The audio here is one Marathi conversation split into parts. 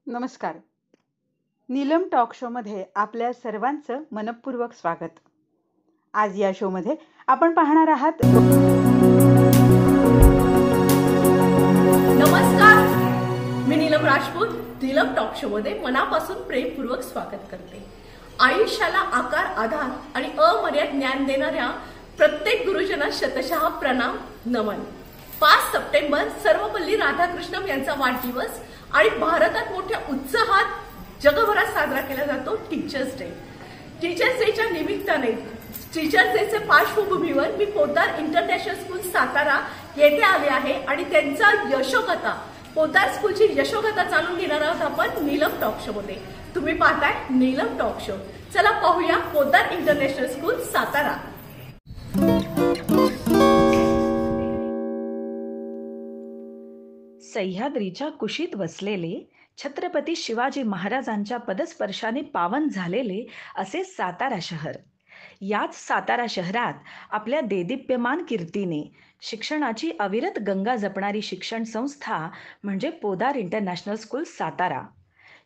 नमस्कार. नीलम टॉक शोमध्ये आपल्या सर्वांचं मनःपूर्वक स्वागत. आज या शोमध्ये आपण पाहणार आहात नमस्कार, मी नीलम राजपूत. नीलम टॉक शो मध्ये मनापासून प्रेमपूर्वक स्वागत करते. आयुष्याला आकार, आधार आणि अमर्याद ज्ञान देणाऱ्या प्रत्येक गुरुजना शतशः प्रणाम, नमन. 5 सप्टेंबर सर्वपल्ली राधाकृष्णम यांचा वाढदिवस आणि भारतात मोठ्या उत्साहात जगभरात साजरा केला जातो टीचर्स डे. टीचर्स डेच्या निमित्ताने टीचर्स डेच्या पार्श्वभूमीवर मी पोद्दार इंटरनॅशनल स्कूल सातारा येथे आले आहे आणि त्यांचा यशोगाथा, पोद्दार स्कूलची यशोगाथा जाणून घेणार आहोत आपण नीलम टॉक शो मध्ये. तुम्ही पाहताय नीलम टॉक शो. चला पाहूया पोद्दार इंटरनॅशनल स्कूल सातारा. सह्याद्रीच्या कुशीत वसलेले, छत्रपती शिवाजी महाराजांच्या पदस्पर्शाने पावन झालेले असे सातारा शहर. याच सातारा शहरात आपल्या देदीप्यमान कीर्तीने शिक्षणाची अविरत गंगा जपणारी शिक्षण संस्था म्हणजे पोद्दार इंटरनॅशनल स्कूल सातारा.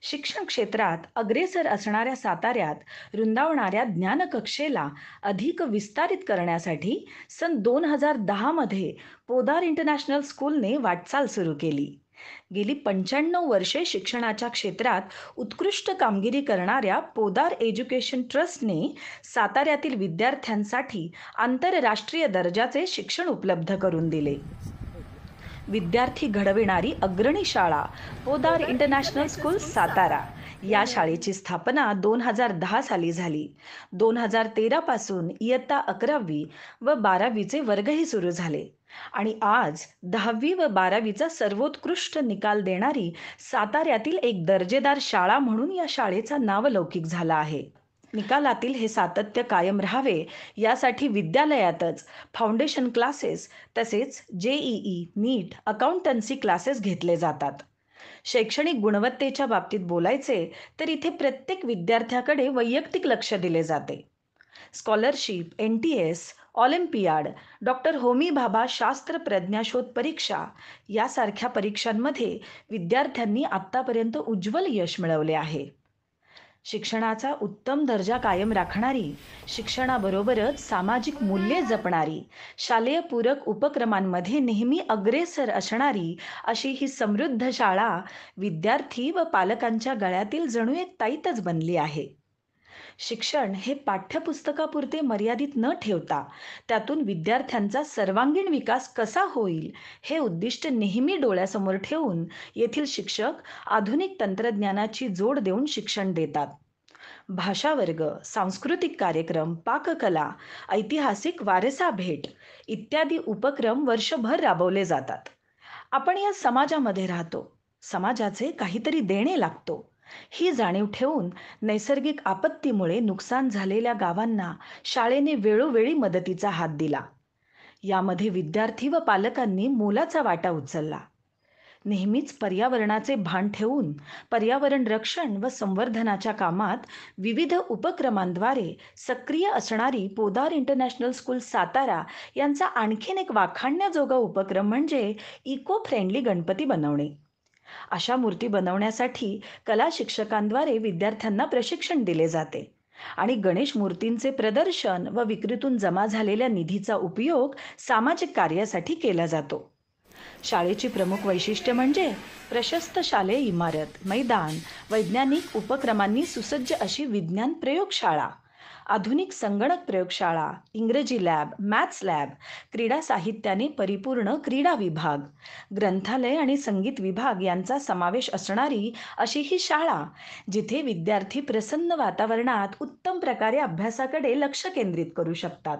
शिक्षण क्षेत्रात अग्रेसर असणाऱ्या साताऱ्यात रुंदावणाऱ्या ज्ञानकक्षेला अधिक विस्तारित करण्यासाठी सन 2010 मध्ये पोद्दार इंटरनॅशनल स्कूलने वाटचाल सुरू केली. गेली 95 वर्षे शिक्षणाच्या क्षेत्रात उत्कृष्ट कामगिरी करणाऱ्या पोद्दार एज्युकेशन ट्रस्टने साताऱ्यातील विद्यार्थ्यांसाठी आंतरराष्ट्रीय दर्जाचे शिक्षण उपलब्ध करून दिले. विद्यार्थी घडविणारी अग्रणी शाळा पोद्दार इंटरनॅशनल स्कूल सातारा या शाळेची स्थापना 2010 साली झाली. 2013 पासून इयत्ता 11वी व 12वीचे वर्गही सुरू झाले आणि आज 10वी व 12वीचा सर्वोत्कृष्ट निकाल देणारी साताऱ्यातील एक दर्जेदार शाळा म्हणून या शाळेचा नावलौकिक झाला आहे. निकालातील हे सातत्य कायम राहावे यासाठी विद्यालयातच फाउंडेशन क्लासेस तसेच जेईई, नीट, अकाउंटन्सी क्लासेस घेतले जातात. शैक्षणिक गुणवत्तेच्या बाबतीत बोलायचे तर इथे प्रत्येक विद्यार्थ्याकडे वैयक्तिक लक्ष दिले जाते. Scholarship, NTS, Olympiad, doctor Homi Bhabha शास्त्र प्रज्ञाशोध परीक्षा यासारख्या परीक्षांमध्ये विद्यार्थ्यांनी आत्तापर्यंत उज्ज्वल यश मिळवले आहे. शिक्षणाचा उत्तम दर्जा कायम राखणारी, शिक्षणाबरोबरच सामाजिक मूल्ये जपणारी, शालेय पूरक उपक्रमांमध्ये नेहमी अग्रेसर असणारी अशी ही समृद्ध शाळा विद्यार्थी व पालकांच्या गळ्यातील जणू एक ताईतच बनली आहे. शिक्षण हे पाठ्यपुस्तकापुरते मर्यादित न ठेवता त्यातून विद्यार्थ्यांचा सर्वांगीण विकास कसा होईल हे उद्दिष्ट नेहमी डोळ्यासमोर ठेवून येथील शिक्षक आधुनिक तंत्रज्ञानाची जोड देऊन शिक्षण देतात. भाषा वर्ग, सांस्कृतिक कार्यक्रम, पाककला, ऐतिहासिक वारसा भेट इत्यादी उपक्रम वर्षभर राबवले जातात. आपण या समाजामध्ये राहतो, समाजाचे काहीतरी देणे लागतो ही जाणीव ठेवून नैसर्गिक आपत्तीमुळे नुकसान झालेल्या गावांना शाळेने वेळोवेळी मदतीचा हात दिला. यामध्ये विद्यार्थी व पालकांनी मोलाचा वाटा उचलला. नेहमीच पर्यावरणाचे भान ठेवून पर्यावरण रक्षण व संवर्धनाच्या कामात विविध उपक्रमांद्वारे सक्रिय असणारी पोद्दार इंटरनॅशनल स्कूल सातारा यांचा आणखीन एक वाखाणण्याजोगा उपक्रम म्हणजे इको फ्रेंडली गणपती बनवणे. अशा मूर्ती बनवण्यासाठी कला शिक्षकांद्वारे विद्यार्थ्यांना प्रशिक्षण दिले जाते आणि गणेश मूर्तींचे प्रदर्शन व विक्रीतून जमा झालेल्या निधीचा उपयोग सामाजिक कार्यासाठी केला जातो. शाळेची प्रमुख वैशिष्ट्ये म्हणजे प्रशस्त शालेय इमारत, मैदान, वैज्ञानिक उपक्रमांनी सुसज्ज अशी विज्ञान प्रयोगशाळा, आधुनिक संगणक प्रयोगशाळा, इंग्रजी लॅब, मॅथ्स लॅब, क्रीडा साहित्याने परिपूर्ण क्रीडा विभाग, ग्रंथालय आणि संगीत विभाग यांचा समावेश असणारी अशी ही शाळा जिथे विद्यार्थी प्रसन्न वातावरणात उत्तम प्रकारे अभ्यासाकडे लक्ष केंद्रित करू शकतात.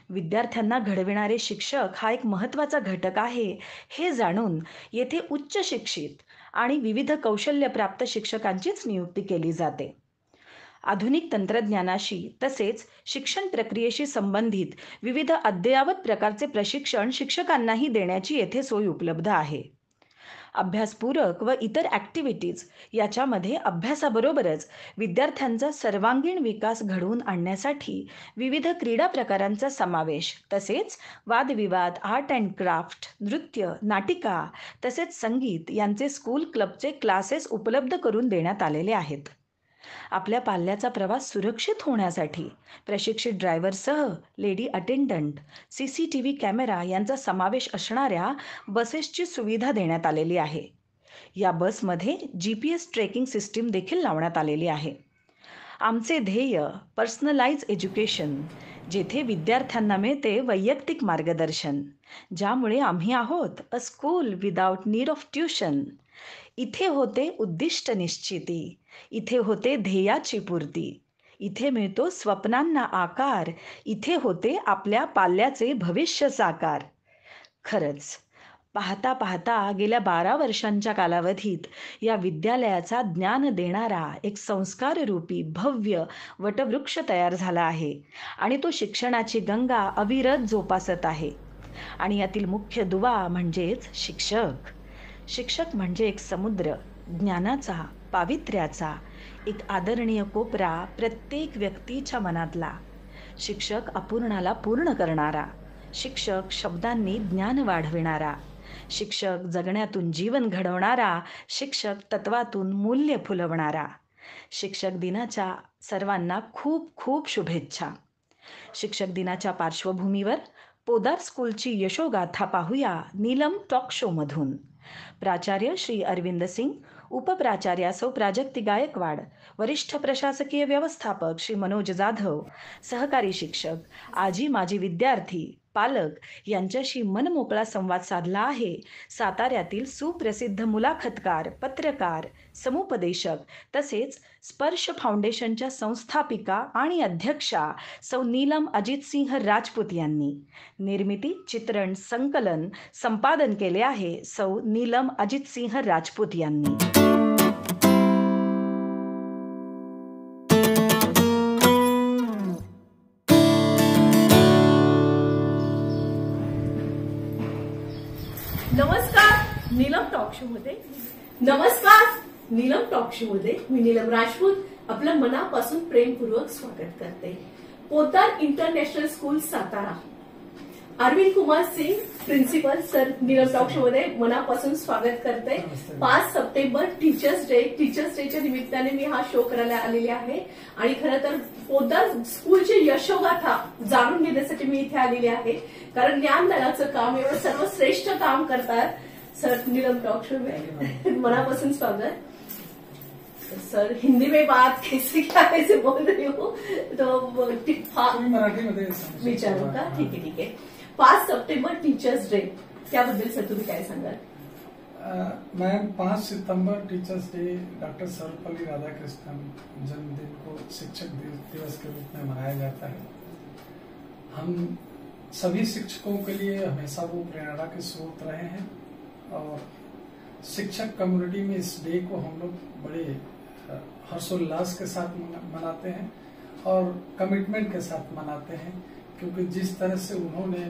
विद्यार्थ्यांना घडविणारे शिक्षक हा एक महत्त्वाचा घटक आहे हे जाणून येथे उच्च शिक्षित आणि विविध कौशल्यप्राप्त शिक्षकांचीच नियुक्ती केली जाते. आधुनिक तंत्रज्ञानाशी तसेच शिक्षण प्रक्रियेशी संबंधित विविध अद्ययावत प्रकारचे प्रशिक्षण शिक्षकांनाही देण्याची येथे सोय उपलब्ध आहे. अभ्यासपूरक व इतर ॲक्टिव्हिटीज याच्यामध्ये अभ्यासाबरोबरच विद्यार्थ्यांचा सर्वांगीण विकास घडवून आणण्यासाठी विविध क्रीडा प्रकारांचा समावेश, तसेच वादविवाद, आर्ट अँड क्राफ्ट, नृत्य, नाटिका तसेच संगीत यांचे स्कूल क्लबचे क्लासेस उपलब्ध करून देण्यात आलेले आहेत. आपल्या पाल्याचा प्रवास सुरक्षित होण्यासाठी प्रशिक्षित ड्रायव्हरसह लेडी अटेंडंट, CCTV कॅमेरा यांचा समावेश असणाऱ्या बसेसची सुविधा देण्यात आलेली आहे. या बसमध्ये GPS ट्रेकिंग सिस्टीम देखील लावण्यात आलेली आहे. आमचे ध्येय पर्सनलाइज एज्युकेशन, जेथे विद्यार्थ्यांना मिळते वैयक्तिक मार्गदर्शन, ज्यामुळे आम्ही आहोत अ school without need of tuition. इथे होते उद्दिष्ट निश्चिती, इथे होते ध्येयाची पूर्ती, इथे मिळतो स्वप्नांना आकार, इथे होते आपल्या पाल्याचे भविष्य साकार. खरंच पाहता पाहता गेल्या 12 वर्षांच्या कालावधीत या विद्यालयाचा ज्ञान देणारा एक संस्काररूपी भव्य वटवृक्ष तयार झाला आहे आणि तो शिक्षणाची गंगा अविरत जोपासत आहे. आणि यातील मुख्य दुवा म्हणजेच शिक्षक. शिक्षक म्हणजे एक समुद्र, ज्ञानाचा, पावित्र्याचा, एक आदरणीय कोपरा प्रत्येक व्यक्तीच्या मनातला. शिक्षक अपूर्णाला पूर्ण करणारा, शिक्षक शब्दांनी ज्ञान वाढविणारा, शिक्षक जगण्यातून जीवन घडवणारा, शिक्षक तत्वातून मूल्य फुलवणारा. शिक्षक दिनाच्या सर्वांना खूप खूप शुभेच्छा. शिक्षक दिनाच्या पार्श्वभूमीवर पोदार स्कूलची यशोगाथा पाहूया नीलम टॉक शो मधून. प्राचार्य श्री अरविंद सिंग, उपप्राचार्या सौ प्राजक्ती गायकवाड, वरिष्ठ प्रशासकीय व्यवस्थापक श्री मनोज जाधव, सहकारी शिक्षक, आजी माजी विद्यार्थी, पालक यांच्याशी मनमोकळा संवाद साधला आहे साताऱ्यातील सुप्रसिद्ध मुलाखतकार, पत्रकार, समुपदेशक तसेच स्पर्श फाउंडेशनच्या संस्थापिका आणि अध्यक्षा सौ नीलम अजितसिंह राजपूत यांनी. निर्मिती, चित्रण, संकलन, संपादन केले आहे सौ नीलम अजितसिंह राजपूत यांनी. नमस्कार नीलम टॉक शो मध्ये मी नीलम राजपूत आपलं मनापासून प्रेमपूर्वक स्वागत करते. Podar international school Satara, Arvind Kumar Singh principal sir, Neelam talk show मध्ये मनापासून स्वागत करते. 5 सप्टेंबर टीचर्स डेच्या निमित्ताने मी हा शो करायला आलेले आहे आणि खरं तर पोदार स्कूलची यशोगाथा जाणून घेण्यासाठी मी इथे आलेली आहे. कारण ज्ञानदानाचं काम एवढं सर्वश्रेष्ठ काम करतात सर नीलम टॉक शो में. मनापासून स्वागत सर. हिंदी में बात कैसे क्या ऐसे बोल रही हूँ तो मराठी मध्ये विचारू का? ठीक आहे. 5 सप्टेंबर टीचर्स डे, त्याबद्दल सर तुम्ही काय सांगाल? मैम, 5 सितंबर teachers day doctor Sarvepalli Radhakrishnan जन्मदिन को शिक्षक दिवस के रूप में मनाया जाता है. हम सभी शिक्षकों के लिए हमेशा वो प्रेरणा के स्रोत रहे हैं और शिक्षक कम्युनिटी में इस डे को हम लोग बड़े हर्षोल्लास के साथ मनाते हैं और कमिटमेंट के साथ मनाते हैं, क्योंकि जिस तरह से उन्होंने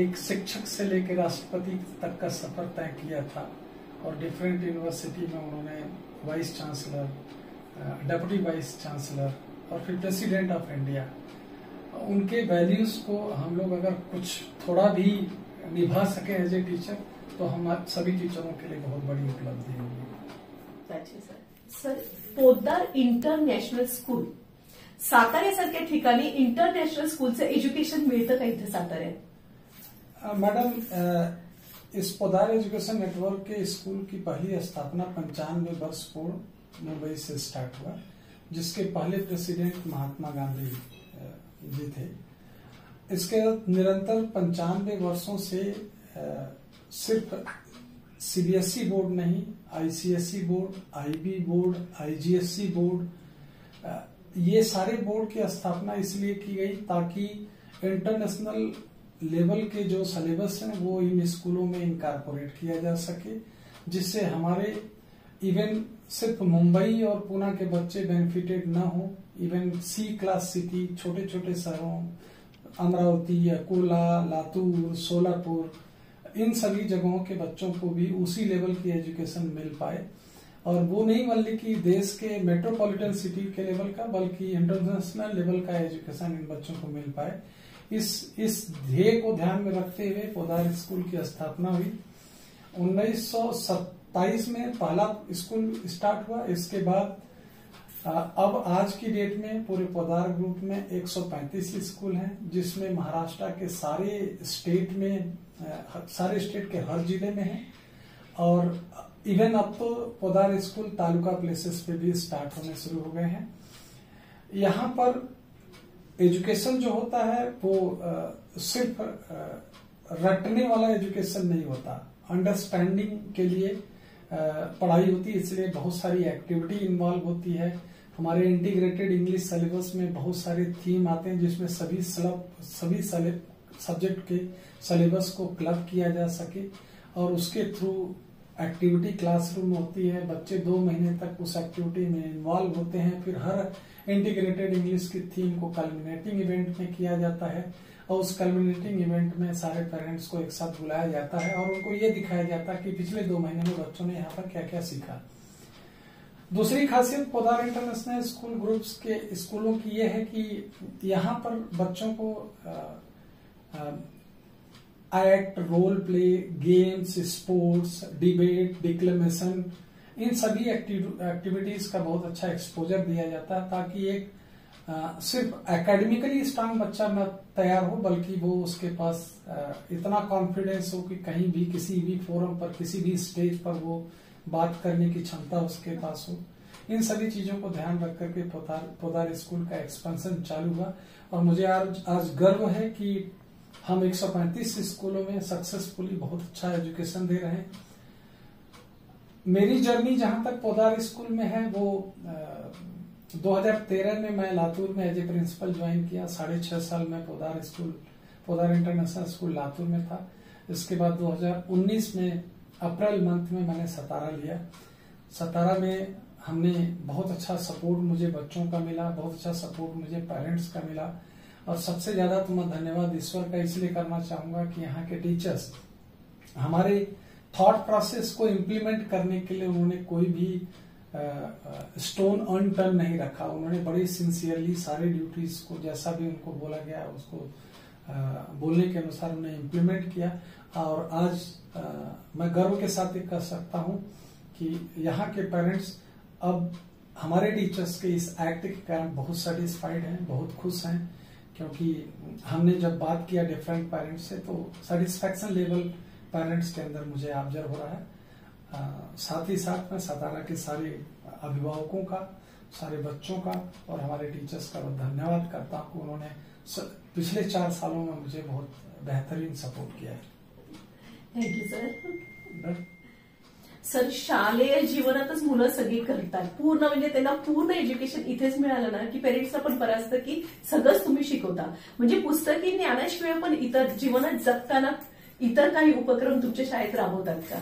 एक शिक्षक से लेकर राष्ट्रपति तक का सफर तय किया था और डिफरेंट यूनिवर्सिटी में उन्होंने vice chancellor, deputy vice chancellor और फिर प्रेसिडेंट ऑफ इंडिया, उनके वैल्यूज को हम लोग अगर कुछ थोड़ा भी निभा सके एज ए टीचर तो हम सभी टीचरों के लिए बहुत बड़ी उपलब्धि होगी. सर, पोदार इंटरनॅशनल स्कूल साताऱ्यासारख्या ठिकाणी इंटरनॅशनल स्कूलचं एज्युकेशन मिळतं का इथे साताऱ्यात? मैडम, इस पोदार एजुकेशन नेटवर्क के स्कूल की पहली स्थापना 95 वर्ष पूर्व मुंबई से स्टार्ट हुआ, जिसके पहले प्रेसिडेंट महात्मा गांधी जी थे. इसके निरंतर 95 वर्षों से सिर्फ CBSE बोर्ड नहीं, ICSE board, IB board, IGSE board, ये सारे बोर्ड की स्थापना इसलिए की गई ताकि इंटरनेशनल लेवल के जो सिलेबस हैं वो इन स्कूलों में इनकॉर्पोरेट किया जा सके, जिससे हमारे इवन सिर्फ मुंबई और पुणे के बच्चे बेनिफिटेड न हो. इवन C क्लास सिटी, छोटे छोटे शहरों, अमरावती, अकोला, लातूर, सोलापुर, इन सभी जगहों के बच्चों को भी उसी लेवल की एजुकेशन मिल पाए, और वो नहीं बल्कि कि देश के मेट्रोपॉलिटन सिटी के लेवल का, बल्कि इंटरनेशनल लेवल का एजुकेशन इन बच्चों को मिल पाए। इस ध्येय को ध्यान में रखते हुए पोदार स्कूल की स्थापना हुई। 1927 में पहला स्कूल स्टार्ट हुआ। इसके बाद अब आज की डेट में पूरे पोदार ग्रुप में 135 स्कूल हैं, जिसमें महाराष्ट्र के सारे स्टेट के हर जिले में हैं, और इवन अब तो पोदार स्कूल तालुका प्लेसेस पे भी स्टार्ट होने शुरू हो गए हैं। यहाँ पर एजुकेशन जो होता है वो सिर्फ रटने वाला एजुकेशन नहीं होता, अंडरस्टैंडिंग के लिए पढ़ाई होती है, इसलिए बहुत सारी एक्टिविटी इन्वॉल्व होती है। हमारे इंटीग्रेटेड इंग्लिश सिलेबस में बहुत सारे थीम आते हैं, जिसमें सभी सब्जेक्ट के सिलेबस को क्लब किया जा सके, और उसके थ्रू एक्टिविटी क्लासरूम होती है। बच्चे 2 महीने तक उस एक्टिविटी में इन्वॉल्व होते हैं। फिर हर इंटीग्रेटेड इंग्लिश की थीम को कल्मिनेटिंग इवेंट में किया जाता है, और उस कल्मिनेटिंग इवेंट में सारे पेरेंट्स को एक साथ बुलाया जाता है और उनको ये दिखाया जाता है कि पिछले 2 महीने में बच्चों ने यहाँ पर क्या क्या सीखा। दूसरी खासियत पोदार इंटरनेशनल स्कूल ग्रुप्स के स्कूलों की यह है कि यहाँ पर बच्चों को act, role play, games, sports, debate, declamation, इन सभी एक्टिविटीज का बहुत अच्छा एक्सपोजर दिया जाता है, ताकि एक सिर्फ एकेडमिकली स्ट्रांग बच्चा न तैयार हो, बल्कि वो उसके पास इतना कॉन्फिडेंस हो कि कहीं भी किसी भी फोरम पर, किसी भी स्टेज पर वो बात करने की क्षमता उसके पास हो। इन सभी चीजों को ध्यान रख करके पोदार स्कूल का एक्सपेंशन चालू हुआ, और मुझे आज गर्व है कि हम 135 स्कूलों में सक्सेसफुली बहुत अच्छा एजुकेशन दे रहे हैं। मेरी जर्नी जहां तक पोदार स्कूल में है वो 2013 में मैं लातूर में एज ए प्रिंसिपल ज्वाइन किया। 6.5 साल में पोदार इंटरनेशनल स्कूल लातूर में था। इसके बाद 2019 में अप्रैल मंथ में मैंने सतारा लिया। सतारा में हमने बहुत अच्छा सपोर्ट मुझे बच्चों का मिला, बहुत अच्छा सपोर्ट मुझे पेरेंट्स का मिला, और सबसे ज्यादा तो मैं धन्यवाद ईश्वर का इसलिए करना चाहूंगा कि यहाँ के टीचर्स हमारे थॉट प्रोसेस को इम्प्लीमेंट करने के लिए उन्होंने कोई भी स्टोन अनटर्न नहीं रखा। उन्होंने बड़े सिंसियरली सारे ड्यूटीज को जैसा भी उनको बोला गया उसको बोलने के अनुसार उन्हें इम्प्लीमेंट किया, और आज मैं गर्व के साथ ये कह सकता हूँ कि यहाँ के पेरेंट्स अब हमारे टीचर्स के इस एक्ट के कारण बहुत सेटिस्फाइड हैं, बहुत खुश हैं, क्योंकि हमने जब बात किया डिफरेंट पेरेंट्स से तो सेटिस्फैक्शन लेवल पेरेंट्स के अंदर मुझे ऑब्जर्व हो रहा है। साथ ही साथ मैं सतारा के सारे अभिभावकों का, सारे बच्चों का और हमारे टीचर्स का धन्यवाद करता हूँ। उन्होंने पिछले 4 सालों में मुझे बहुत बेहतरीन सपोर्ट किया है। Thank you sir. सर, शालेय जीवनातच मुलं सगळी करतात, पूर्ण म्हणजे त्यांना पूर्ण एज्युकेशन इथेच मिळालं ना की पेरेंट्सला पण बरं असतं की सगळंच तुम्ही शिकवता, म्हणजे पुस्तकी ज्ञानाशिवाय पण इतर जीवनात जगताना इतर काही उपक्रम तुमच्या शाळेत राबवतात का?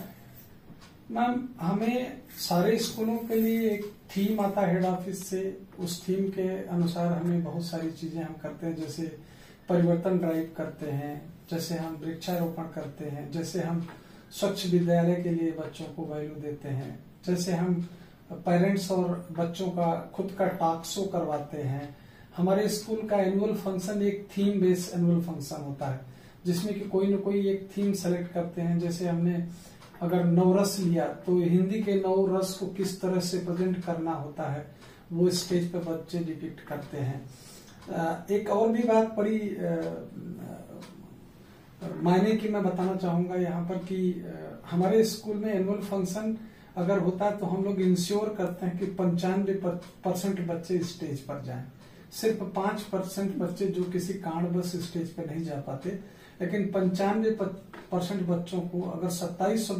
मैम, हमें सारे स्कूलों के लिए एक थीम आता है हेड ऑफिस से। उस थीम के अनुसार हमें बहुत सारी चीजें हम करते हैं, जैसे परिवर्तन ड्राइव करते हैं, जैसे हम वृक्षारोपण करते हैं, जैसे हम स्वच्छ विद्यालय के लिए बच्चों को वैल्यू देते हैं, जैसे हम पेरेंट्स और बच्चों का खुद का टॉक शो करवाते हैं। हमारे स्कूल का एनुअल फंक्शन एक थीम बेस्ड एनुअल फंक्शन होता है, जिसमें कि कोई न कोई एक थीम सेलेक्ट करते हैं। जैसे हमने अगर नवरस लिया तो हिंदी के नवरस को किस तरह से प्रेजेंट करना होता है वो स्टेज पर बच्चे डिपिक्ट करते हैं। एक और भी बात बड़ी मायने की मैं बताना चाहूंगा यहाँ पर कि हमारे स्कूल में एनुअल फंक्शन अगर होता है तो हम लोग इंश्योर करते हैं कि 95% बच्चे स्टेज पर जाएं। सिर्फ 5% बच्चे जो किसी कारणवश स्टेज पर नहीं जा पाते, लेकिन 95% बच्चों को, अगर 2700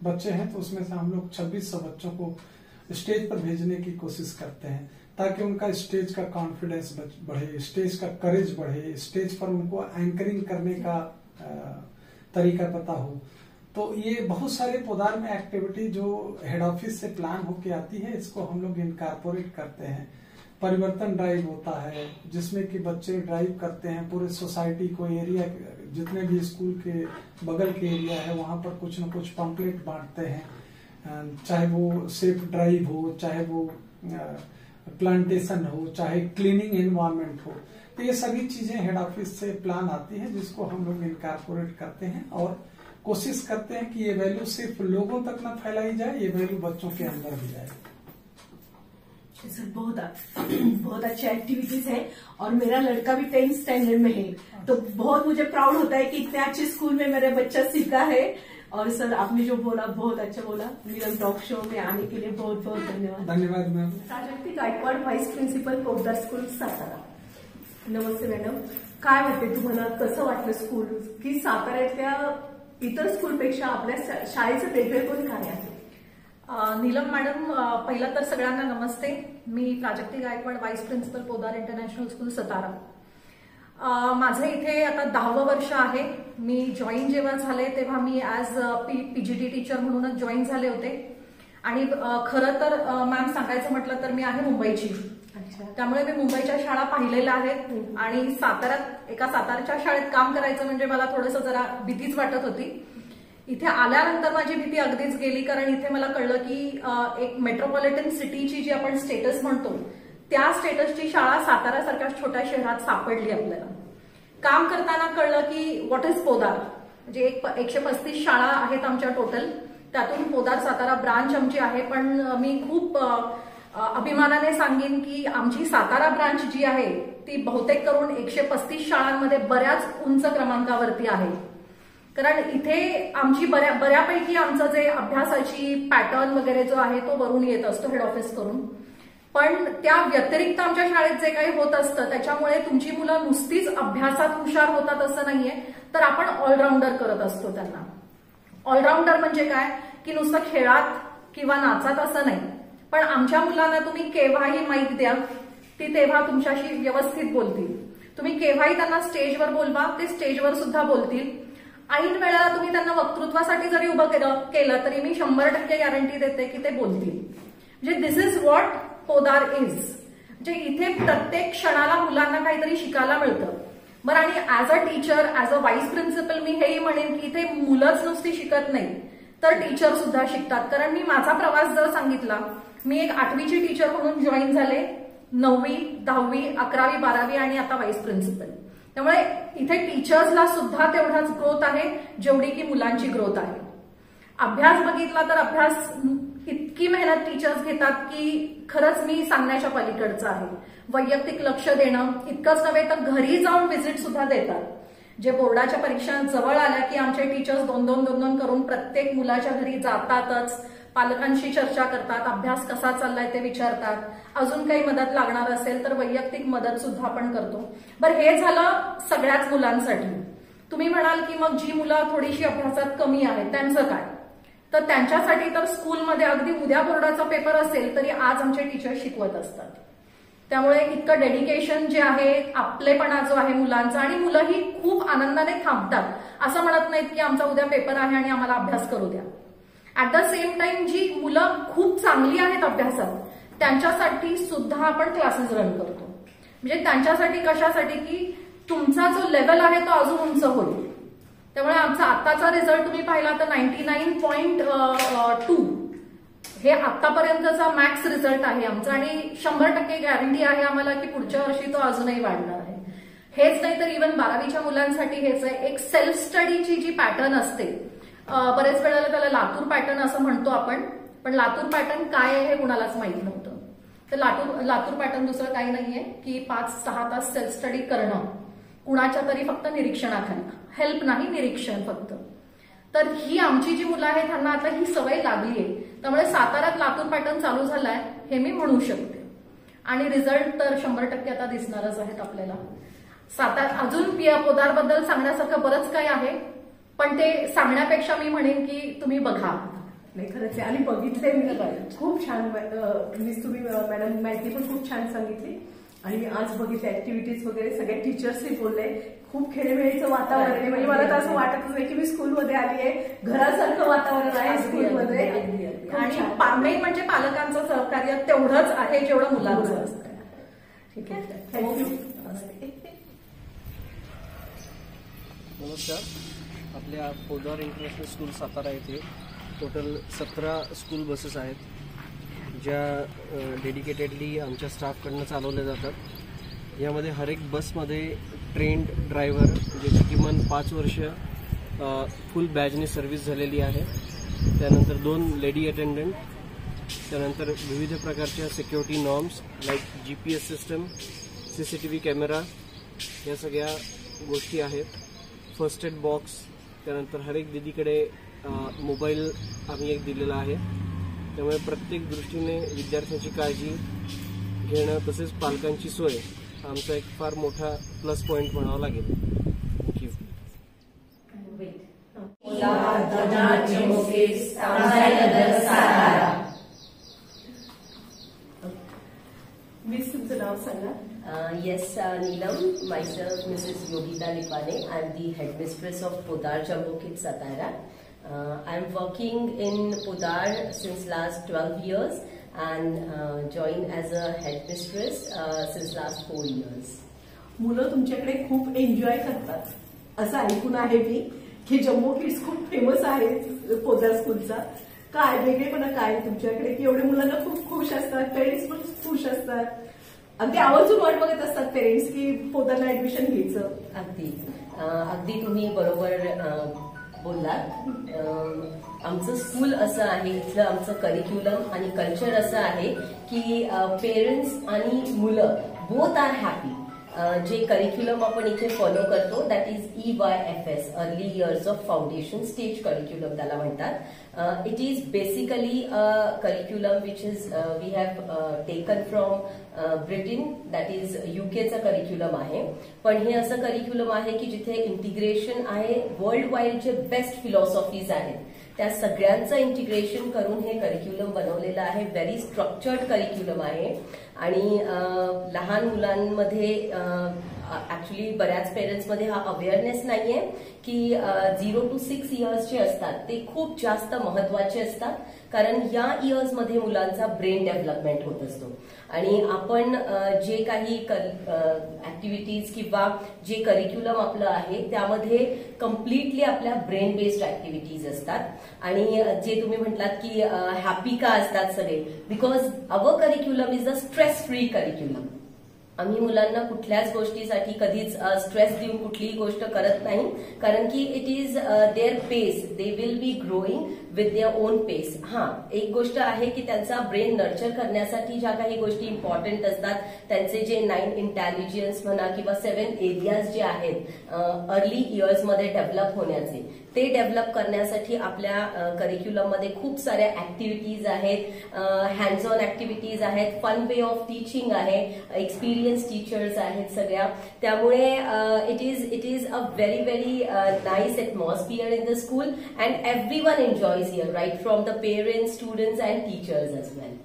बच्चे हैं तो उसमें से हम लोग 2600 बच्चों को स्टेज पर भेजने की कोशिश करते हैं, ताकि उनका स्टेज का कॉन्फिडेंस बढ़े, स्टेज का करेज बढ़े, स्टेज पर उनको एंकरिंग करने का तरीका पता हो। तो ये बहुत सारे पोदार में एक्टिविटी जो हेड ऑफिस से प्लान होके आती है, इसको हम लोग इनकॉर्पोरेट करते हैं, परिवर्तन ड्राइव होता है, जिसमें कि बच्चे ड्राइव करते हैं पूरे सोसाइटी को, एरिया जितने भी स्कूल के बगल के एरिया है वहां पर कुछ न कुछ पंपलेट बांटते हैं, चाहे वो सेफ ड्राइव हो, चाहे वो प्लांटेशन हो, चाहे क्लीनिंग एनवायरनमेंट हो। तो ये सभी चीजें हेड ऑफिस से प्लान आती है, जिसको हम लोग इनकॉर्पोरेट करते हैं और कोशिश करते हैं कि ये वैल्यू सिर्फ लोगों तक न फैलाई जाए, ये वैल्यू बच्चों के अंदर भी जाए। सर बहुत अच्छी एक्टिविटीज है और मेरा लड़का भी 10th स्टैंडर्ड में है, तो बहुत मुझे प्राउड होता है कि इतने अच्छे स्कूल में मेरा बच्चा सीखा है। और सर आपने जो बोला बहुत अच्छा बोला। नीलम टॉक शो में आने के लिए बहुत बहुत धन्यवाद। धन्यवाद ma'am. Prajakti Gaikwad, vice principal Poddar school Satara. नमस्ते मॅडम, काय वाटते तुम्हाला, कसं वाटलं स्कूल की साताऱ्यातल्या इतर स्कूलपेक्षा आपल्या शाळेचं वेगळेपण काय आहे? नीलम मॅडम, पहिला तर सगळ्यांना नमस्ते। मी Prajakti Gaikwad, vice principal Poddar international school Satara. माझं इथे आता 10वं वर्ष आहे। मी जॉईन जेव्हा झाले तेव्हा मी ॲज पीजीटी टीचर म्हणूनच जॉईन झाले होते आणि खरं तर मॅम सांगायचं म्हटलं तर मी आहे मुंबईची, त्यामुळे मी मुंबईच्या शाळा पाहिलेल्या आहेत आणि एका सातारच्या शाळेत काम करायचं म्हणजे मला थोडंसं जरा भीतीच वाटत होती। इथे आल्यानंतर माझी भीती अगदीच गेली, कारण इथे मला कळलं की एक मेट्रोपॉलिटन सिटीची जी आपण स्टेटस म्हणतो त्या स्टेटसची शाळा साताऱ्यासारख्या छोट्या शहरात सापडली आपल्याला। काम करताना कळलं की व्हॉट इज पोदार, म्हणजे 135 शाळा आहेत आमच्या टोटल, त्यातून पोदार सातारा ब्रांच आमची आहे। पण मी खूप अभिमानाने सांगेन की आमची सातारा ब्रांच जी आहे ती बहुतेक करून 135 शाळांमध्ये बऱ्याच उंच क्रमांकावरती आहे, कारण इथे आमची बऱ्यापैकी आमचं जे अभ्यासाची पॅटर्न वगैरे जो आहे तो वरून येत असतो हेड ऑफिस करून। पण त्या व्यतिरिक्त आमच्या शाळेत जे काही होत असतं त्याच्यामुळे तुमची मुलं नुसतीच अभ्यासात हुशार होतात असं नाहीये, तर आपण ऑलराऊंडर करत असतो त्यांना। ऑलराऊंडर म्हणजे काय की नुसतं खेळात किंवा नाचात असं नाही, पण आमच्या मुलांना तुम्ही केव्हाही माईक द्या, ती तेव्हा तुमच्याशी व्यवस्थित बोलतील। तुम्ही केव्हाही त्यांना स्टेजवर बोलवा, ते स्टेजवर सुद्धा बोलतील। ऐन वेळेला तुम्ही त्यांना वक्तृत्वासाठी जरी उभं केलं तरी मी 100% गॅरंटी देते की ते बोलतील। म्हणजे दिस इज व्हॉट पोदार इज, म्हणजे इथे प्रत्येक क्षणाला मुलांना काहीतरी शिकायला मिळतं। बरं, आणि as a teacher, as a vice principal मी हेही म्हणेन की इथे मुलंच नुसती शिकत नाही तर टीचर सुद्धा शिकतात। कारण मी माझा प्रवास जर सांगितला, मी एक 8वीची टीचर म्हणून जॉईन झाले, 9वी, 10वी, 11वी, 12वी आणि आता व्हाईस प्रिन्सिपल। त्यामुळे इथे टीचर्सला सुद्धा तेवढाच ग्रोथ आहे जेवढी की मुलांची ग्रोथ आहे। अभ्यास बघितला तर अभ्यास इतकी मेहनत टीचर्स घेतात की खरंच मी सांगण्याच्या पलीकडचं आहे। वैयक्तिक लक्ष देणं इतकंच नव्हे तर घरी जाऊन व्हिजिट सुद्धा देतात। जे बोर्डाच्या परीक्षा जवळ आल्या की आमचे टीचर्स 2-2 करून प्रत्येक मुलाच्या घरी जातातच, पालकांशी चर्चा करतात, अभ्यास कसा चाललाय ते विचारतात, अजून काही मदत लागणार असेल तर वैयक्तिक मदत सुद्धा आपण करतो। बरं, हे झालं सगळ्याच मुलांसाठी। तुम्ही म्हणाल की मग जी मुलं थोडीशी अभ्यासात कमी आहेत त्यांचं काय, तर त्यांच्यासाठी तर स्कूलमध्ये अगदी उद्या बोर्डाचा पेपर असेल तरी आज आमचे टीचर शिकवत असतात। त्यामुळे इतकं डेडिकेशन जे आहे, आपलेपणा जो आहे मुलांचा, आणि मुलंही खूप आनंदाने थांबतात, असं म्हणत नाहीत की आमचा उद्या पेपर आहे आणि आम्हाला अभ्यास करू द्या। ऍट द सेम टाइम जी मुलं खूप चांगली आहेत अभ्यासात त्यांच्यासाठी सुद्धा आपण क्लासेस रन करतो। म्हणजे त्यांच्यासाठी कशासाठी की तुमचा जो लेवल आहे तो अजून उंच होईल। त्यामुळे आमचा आत्ताचा रिझल्ट तुम्ही पाहिला तर 99.2 हे आतापर्यंतचा मॅक्स रिझल्ट आहे आमचा, आणि 100% गॅरंटी आहे आम्हाला की पुढच्या वर्षी तो अजूनही वाढणार आहे। हेच नाही तर इव्हन 12वीच्या मुलांसाठी हेच आहे। एक सेल्फ स्टडीची जी पॅटर्न असते, बरेच वेळेला त्याला लातूर पॅटर्न असं म्हणतो आपण, पण लातूर पॅटर्न काय आहे हे कुणालाच माहित नव्हतं। तर लातूर पॅटर्न दुसरं काही नाहीये की 5-6 तास सेल्फ स्टडी करणं, कुणाच्या तरी फक्त निरीक्षणाखाली, हेल्प नाही, निरीक्षण फक्त। तर ही आमची जी मुलं आहेत त्यांना आता ही सवय लागली आहे, त्यामुळे साताऱ्यात लातूर पॅटर्न चालू झालाय हे मी म्हणू शकते। आणि रिझल्ट तर 100% आता दिसणारच आहेत आपल्याला। अजून पोदारबद्दल सांगण्यासारखं बरंच काही आहे, पण ते सांगण्यापेक्षा मी म्हणेन की तुम्ही बघा। नाही, खरंच आहे, आणि बघितले मी खूप छान। तुम्ही मॅडम माहिती पण खूप छान सांगितली, आणि मी आज बघितले ऍक्टिव्हिटीज वगैरे, सगळ्या टीचर्सही बोलले, खूप खेळीमेळीचं वातावरण आहे। म्हणजे मला तर असं वाटतच नाही की मी स्कूलमध्ये आली आहे, घरासारखं वातावरण आहे स्कूलमध्ये। आणि मेन म्हणजे पालकांचं सहकार्य तेवढंच आहे जेवढं मुलांचं असतं। ठीक आहे, थँक्यू. नमस्कार. आपल्या पोदार इंटरनॅशनल स्कूल सातारा येथे टोटल 17 स्कूल बसेस आहेत, ज्या डेडिकेटेडली आमच्या स्टाफकडनं चालवल्या जातात. यामध्ये हर एक बसमध्ये ट्रेंड ड्रायव्हर, ज्याची किमान 5 वर्ष फुल बॅजने सर्व्हिस झालेली आहे, त्यानंतर 2 लेडी अटेंडंट, त्यानंतर विविध प्रकारच्या security norms like GPS system, CCTV camera, या सगळ्या गोष्टी आहेत. फर्स्ट एड बॉक्स, त्यानंतर हर एक दीदीकडे मोबाईल आम्ही एक दिलेला आहे. त्यामुळे प्रत्येक दृष्टीने विद्यार्थ्यांची काळजी घेणं तसेच पालकांची सोय आमचा एक फार मोठा प्लस पॉईंट म्हणावा लागेल. थँक्यू. मिस, तुमचं नाव सांगा. Yes, Neelam, myself, Mrs. Yogita Lipane. I'm the headmistress of Podar Jumbo Kids Satara. I'm working in Podar since last 12 years and joined as a headmistress since last 4 years. मुलं तुमच्याकडे खूप एन्जॉय करतात असं ऐकून आहे मी, की जम्बो किड्स खूप फेमस आहे पोदार स्कूलचा. काय वेगळेपणा काय तुमच्याकडे, की एवढे मुलांना खूप खुश असतात, पेरेंट्स पण खुश असतात, अगदी आवर्जून वाट बघत असतात पेरेंट्स की पोदारला ऍडमिशन घ्यायचं. अगदी तुम्ही बरोबर बोललात. आमचं स्कूल असं आहे, इथलं आमचं करिक्युलम आणि कल्चर असं आहे की पेरेंट्स आणि मुलं बोथ आर हॅपी. जे करिक्युलम आपण इथे फॉलो करतो that is EYFS, early years of foundation stage curriculum त्याला म्हणतात. It is basically a curriculum which is we have taken from Britain, that is UKचं करिक्युलम आहे. पण हे असं करिक्युलम आहे की जिथे इंटिग्रेशन आहे, वर्ल्ड वाईड जे बेस्ट फिलॉसॉफीज आहेत त्या सगळ्यांचं इंटिग्रेशन करून हे करिक्युलम बनवलेलं आहे. व्हेरी स्ट्रक्चर्ड करिक्युलम आहे आणि लहान मुलांमध्ये ऍक्च्युली बऱ्याच पेरेंट्समध्ये हा अवेअरनेस नाहीये की 0 to 6 इयर्स जे असतात ते खूप जास्त महत्वाचे असतात, कारण या इयर्समध्ये मुलांचा ब्रेन डेव्हलपमेंट होत असतो. आणि आपण जे काही ऍक्टिव्हिटीज किंवा जे करिक्युलम आपलं आहे त्यामध्ये कम्प्लिटली आपल्या ब्रेन बेस्ड ऍक्टिव्हिटीज असतात. आणि जे तुम्ही म्हटलात की हॅपी का असतात सगळे, because our curriculum is a stress free curriculum. आम्ही मुलांना कुठल्याच गोष्टीसाठी कधीच स्ट्रेस देऊन कुठलीही गोष्ट करत नाही, कारण की it is their pace, they will be growing with their own pace. एक गोष्ट आहे की त्यांचा ब्रेन नर्चर करण्यासाठी ज्या काही गोष्टी इम्पॉर्टंट असतात, त्यांचे जे 9 इंटेलिजन्स म्हणा किंवा 7 एरियाज जे आहेत अर्ली इयर्समध्ये डेव्हलप होण्याचे, ते डेव्हलप करण्यासाठी आपल्या करिक्युलममध्ये खूप साऱ्या ऍक्टिव्हिटीज आहेत, हँड्स ऑन ऍक्टिव्हिटीज आहेत, फन वे ऑफ टीचिंग आहे, एक्सपिरियन्स टीचर्स आहेत सगळ्या. त्यामुळे it is a very nice atmosphere in the school and everyone enjoys here, right from the parents, students and teachers as well.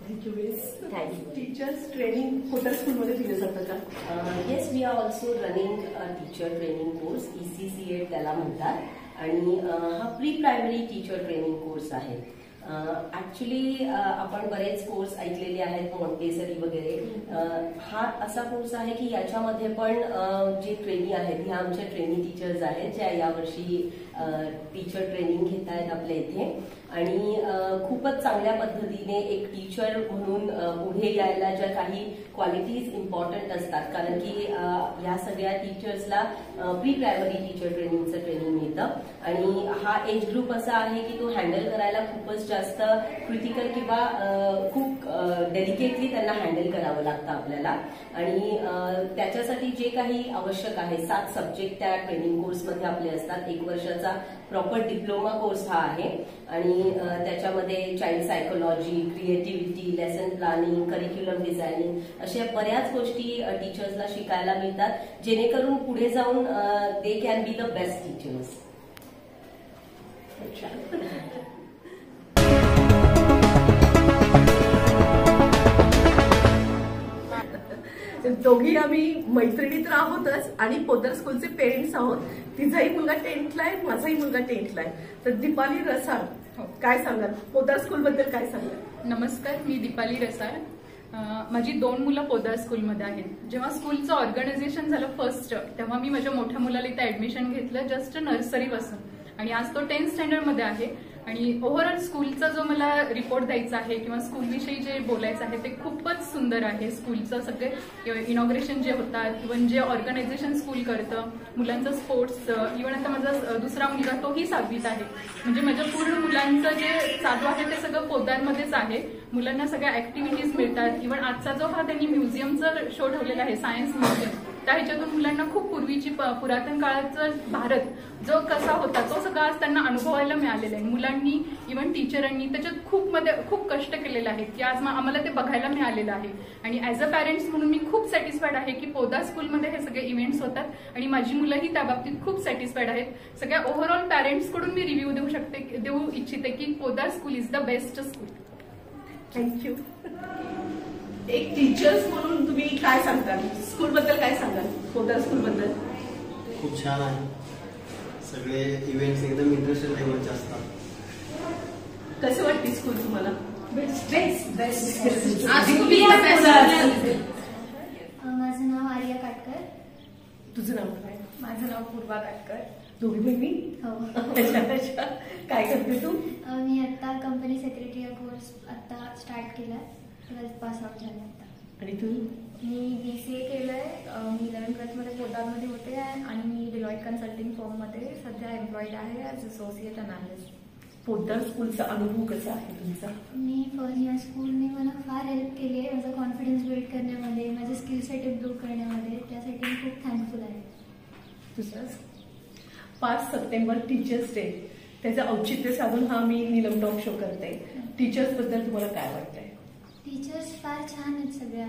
Thank you miss. Thank you. Teachers training Poddar स्कूलमध्ये दिलं जातं का? Yes, we are also running teacher training course, ECCA त्याला म्हणतात. आणि हा pre primary teacher training course आहे. ऍक्च्युली आपण बरेच कोर्स ऐकलेले आहेत, मॉन्टेसरी वगैरे. हा असा कोर्स आहे की याच्यामध्ये पण जे ट्रेनी आहेत ह्या आमच्या ट्रेनी टीचर्स आहेत ज्या यावर्षी टीचर ट्रेनिंग घेत आहेत आपल्या इथे. आणि खूपच चांगल्या पद्धतीने एक टीचर म्हणून पुढे यायला ज्या काही क्वालिटीज इम्पॉर्टंट असतात, कारण की या सगळ्या टीचर्सला प्री प्रायमरी टीचर ट्रेनिंगचं ट्रेनिंग मिळतं. आणि हा एज ग्रुप असा आहे की तो हँडल करायला खूपच जास्त क्रिटिकल किंवा खूप डेलिकेटली त्यांना हँडल करावं लागतं आपल्याला. आणि त्याच्यासाठी जे काही आवश्यक आहे 7 सब्जेक्ट त्या ट्रेनिंग कोर्समध्ये आपले असतात. 1 वर्षाचा प्रॉपर डिप्लोमा कोर्स हा आहे. आणि त्याच्यामध्ये child psychology, creativity, lesson planning, curriculum designing अशा बऱ्याच गोष्टी टीचर्सला शिकायला मिळतात, जेणेकरून पुढे जाऊन they can be the best teachers. दोघी आम्ही मैत्रिणी तर आहोतच आणि पोदार स्कूलचे पेरेंट्स आहोत. तिचाही मुलगा 10th ला आहे, माझाही मुलगा 10th ला आहे. तर दीपाली रसाळ, काय सांगाल पोदार स्कूल बद्दल, काय सांगाल? नमस्कार, मी दीपाली रसाळ. माझी 2 मुलं पोदार स्कूलमध्ये आहेत. जेव्हा स्कूलचं ऑर्गनायझेशन झालं फर्स्ट, तेव्हा मी माझ्या मोठ्या मुलाला इथे ऍडमिशन घेतलं जस्ट नर्सरीपासून, आणि आज तो 10th स्टँडर्डमध्ये आहे. आणि ओव्हरऑल स्कूलचा जो मला रिपोर्ट द्यायचा आहे किंवा स्कूलविषयी जे बोलायचं आहे ते खूपच सुंदर आहे. स्कूलचं सगळे इनॉग्रेशन जे होतात, इव्हन जे ऑर्गनायझेशन स्कूल करतं, मुलांचं स्पोर्ट्स, इव्हन आता माझा दुसरा मुलगा तोही 7वीत आहे. म्हणजे माझ्या पूर्ण मुलांचं जे चालू आहे ते सगळं पोदारमध्येच आहे. मुलांना सगळ्या ऍक्टिव्हिटीज मिळतात. इव्हन आजचा जो हा त्यांनी म्युझियमचा शो ठेवलेला आहे, सायन्स म्युझियम, त्या ह्याच्यातून मुलांना खूप पूर्वीची पुरातन काळाचा भारत जो कसा होता तो सगळा आज त्यांना अनुभवायला मिळालेला आहे. मुलांनी इव्हन टीचरांनी त्याच्यात खूप कष्ट केलेले आहेत की आज आम्हाला ते बघायला मिळालेलं आहे. आणि ॲज अ पॅरेंट्स म्हणून मी खूप सॅटिस्फाईड आहे की पोदार स्कूलमध्ये हे सगळे इव्हेंट्स होतात, आणि माझी मुलंही त्या बाबतीत खूप सॅटिस्फाईड आहेत. सगळ्या ओव्हरऑल पॅरेंट्सकडून मी रिव्ह्यू देऊ इच्छिते की Podar school is the best school. Thank you. एक टीचर्स म्हणून तुम्ही काय सांगताल, स्कूलबद्दल काय सांगाल, पोदार स्कूलबद्दल? खूप छान आहे. सगळे इव्हेंट्स एकदम इंटरेस्टेड लेवलचे असतात. कसं वाटते स्कूल तुम्हाला? माझं नाव आर्या काटकर. तुझं नाव काय? माझं नाव पूर्वा काटकर. दोघी बहिणी? हो. काय करते तू? मी आता कंपनी सेक्रेटरी कोर्स आता स्टार्ट केलाय. 12th पास आउट झाले आता. आणि तू? मी BCA केलंय. मी 11th मध्ये पोदारमध्ये होते आणि मी डिलॉइट कन्सल्टिंग फर्ममध्ये सध्या एम्प्लॉईड आहे ॲज असोसिएट अनालिस्ट. पोदार स्कूलचा अनुभव कसा आहे तुमचा? मी या स्कूलने मला फार हेल्प केली आहे माझा कॉन्फिडन्स बिल्ड करण्यामध्ये, माझे स्किल सेट इम्प्रूव्ह करण्यामध्ये. त्यासाठी मी खूप थँकफुल आहे. तुझं? 5 सप्टेंबर टीचर्स डे, त्याचं औचित्य साधून हा मी नीलम टॉक शो करते. टीचर्स बद्दल तुम्हाला काय वाटतंय? टीचर्स फार छान आहेत सगळ्या.